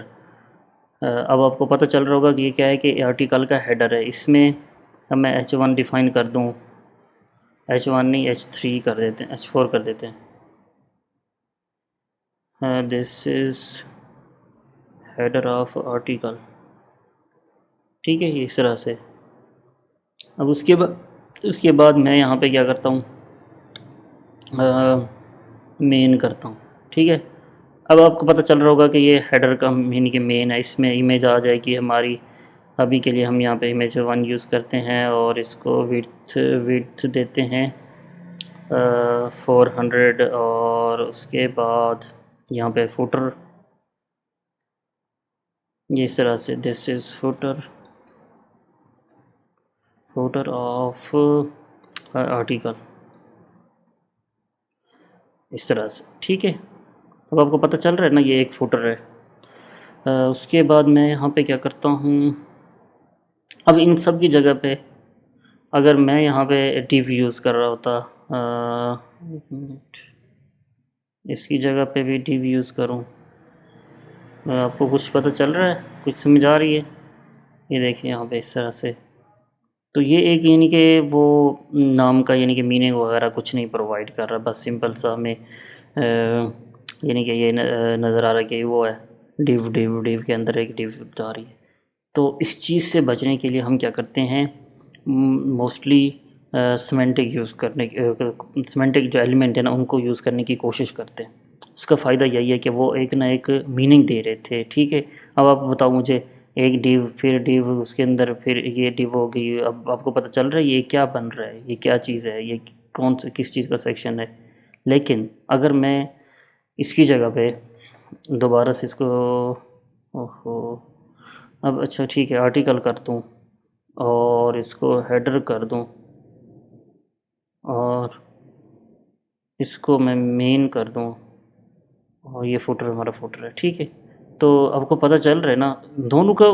अब आपको पता चल रहा होगा कि ये क्या है कि आर्टिकल का हेडर है। इसमें अब मैं H1 डिफ़ाइन कर दूँ, H1 नहीं H3 कर देते हैं, H4 कर देते हैं। This is header of article, ठीक है, इस तरह से। अब उसके बाद मैं यहाँ पे क्या करता हूँ, मेन करता हूँ, ठीक है। अब आपको पता चल रहा होगा कि ये हेडर का यानी कि मेन है, इसमें इमेज आ जाएगी हमारी। अभी के लिए हम यहाँ पे इमेज 1 यूज़ करते हैं, और इसको विड्थ देते हैं 400, और उसके बाद यहाँ पे फुटर, ये इस तरह से, this is footer of article, इस तरह से, ठीक है। अब आपको पता चल रहा है ना ये एक फुटर है। उसके बाद मैं यहाँ पे क्या करता हूँ, अब इन सब की जगह पे अगर मैं यहाँ पे div यूज़ कर रहा होता, एक मिनट, इसकी जगह पे भी div यूज़ करूँ, आपको कुछ पता चल रहा है, कुछ समझ आ रही है? ये देखिए यहाँ पे इस तरह से। तो ये एक यानी कि वो नाम का यानी कि मीनिंग वगैरह कुछ नहीं प्रोवाइड कर रहा, बस सिंपल सा हमें यानी कि ये नज़र आ रहा है कि वो है डिव के अंदर एक डिव जा रही है। तो इस चीज़ से बचने के लिए हम क्या करते हैं, मोस्टली सिमेंटिक यूज़ करने की सिमेंटिक जो एलिमेंट है ना उनको यूज़ करने की कोशिश करते हैं। उसका फ़ायदा यही है कि वो एक ना एक मीनिंग दे रहे थे, ठीक है। अब आप बताओ मुझे, एक डिव फिर डिव उसके अंदर फिर ये डिव हो गई, अब आपको पता चल रहा है ये क्या बन रहा है, ये क्या चीज़ है, ये कौन सा किस चीज़ का सेक्शन है। लेकिन अगर मैं इसकी जगह पे दोबारा से इसको, ओहो, अब अच्छा ठीक है आर्टिकल कर दूँ और इसको हेडर कर दूँ और इसको मैं मेन कर दूँ और ये फुटर हमारा फुटर है, ठीक है। तो आपको पता चल रहा है ना, दोनों का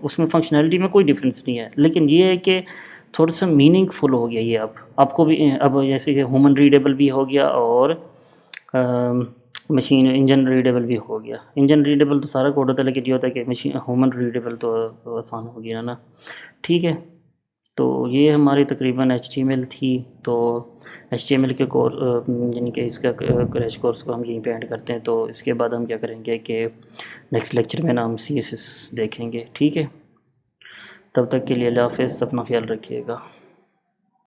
उसमें फंक्शनैलिटी में कोई डिफरेंस नहीं है, लेकिन ये है कि थोड़ा सा मीनिंगफुल हो गया ये। अब आपको भी अब जैसे कि ह्यूमन रीडेबल भी हो गया और मशीन इंजन रीडेबल भी हो गया। इंजन रीडेबल तो सारा कोड होता है, लेकिन ये होता है कि मशीन ह्यूमन रीडेबल तो आसान हो गया ना, ठीक है। तो ये हमारी तकरीबन HTML थी। तो HTML के कोर्स यानी कि इसका क्रैश कोर्स को हम यहीं पे एंड करते हैं। तो इसके बाद हम क्या करेंगे कि नेक्स्ट लेक्चर में ना हम CSS देखेंगे, ठीक है। तब तक के लिए अल्लाह हाफ़िज़, अपना ख्याल रखिएगा।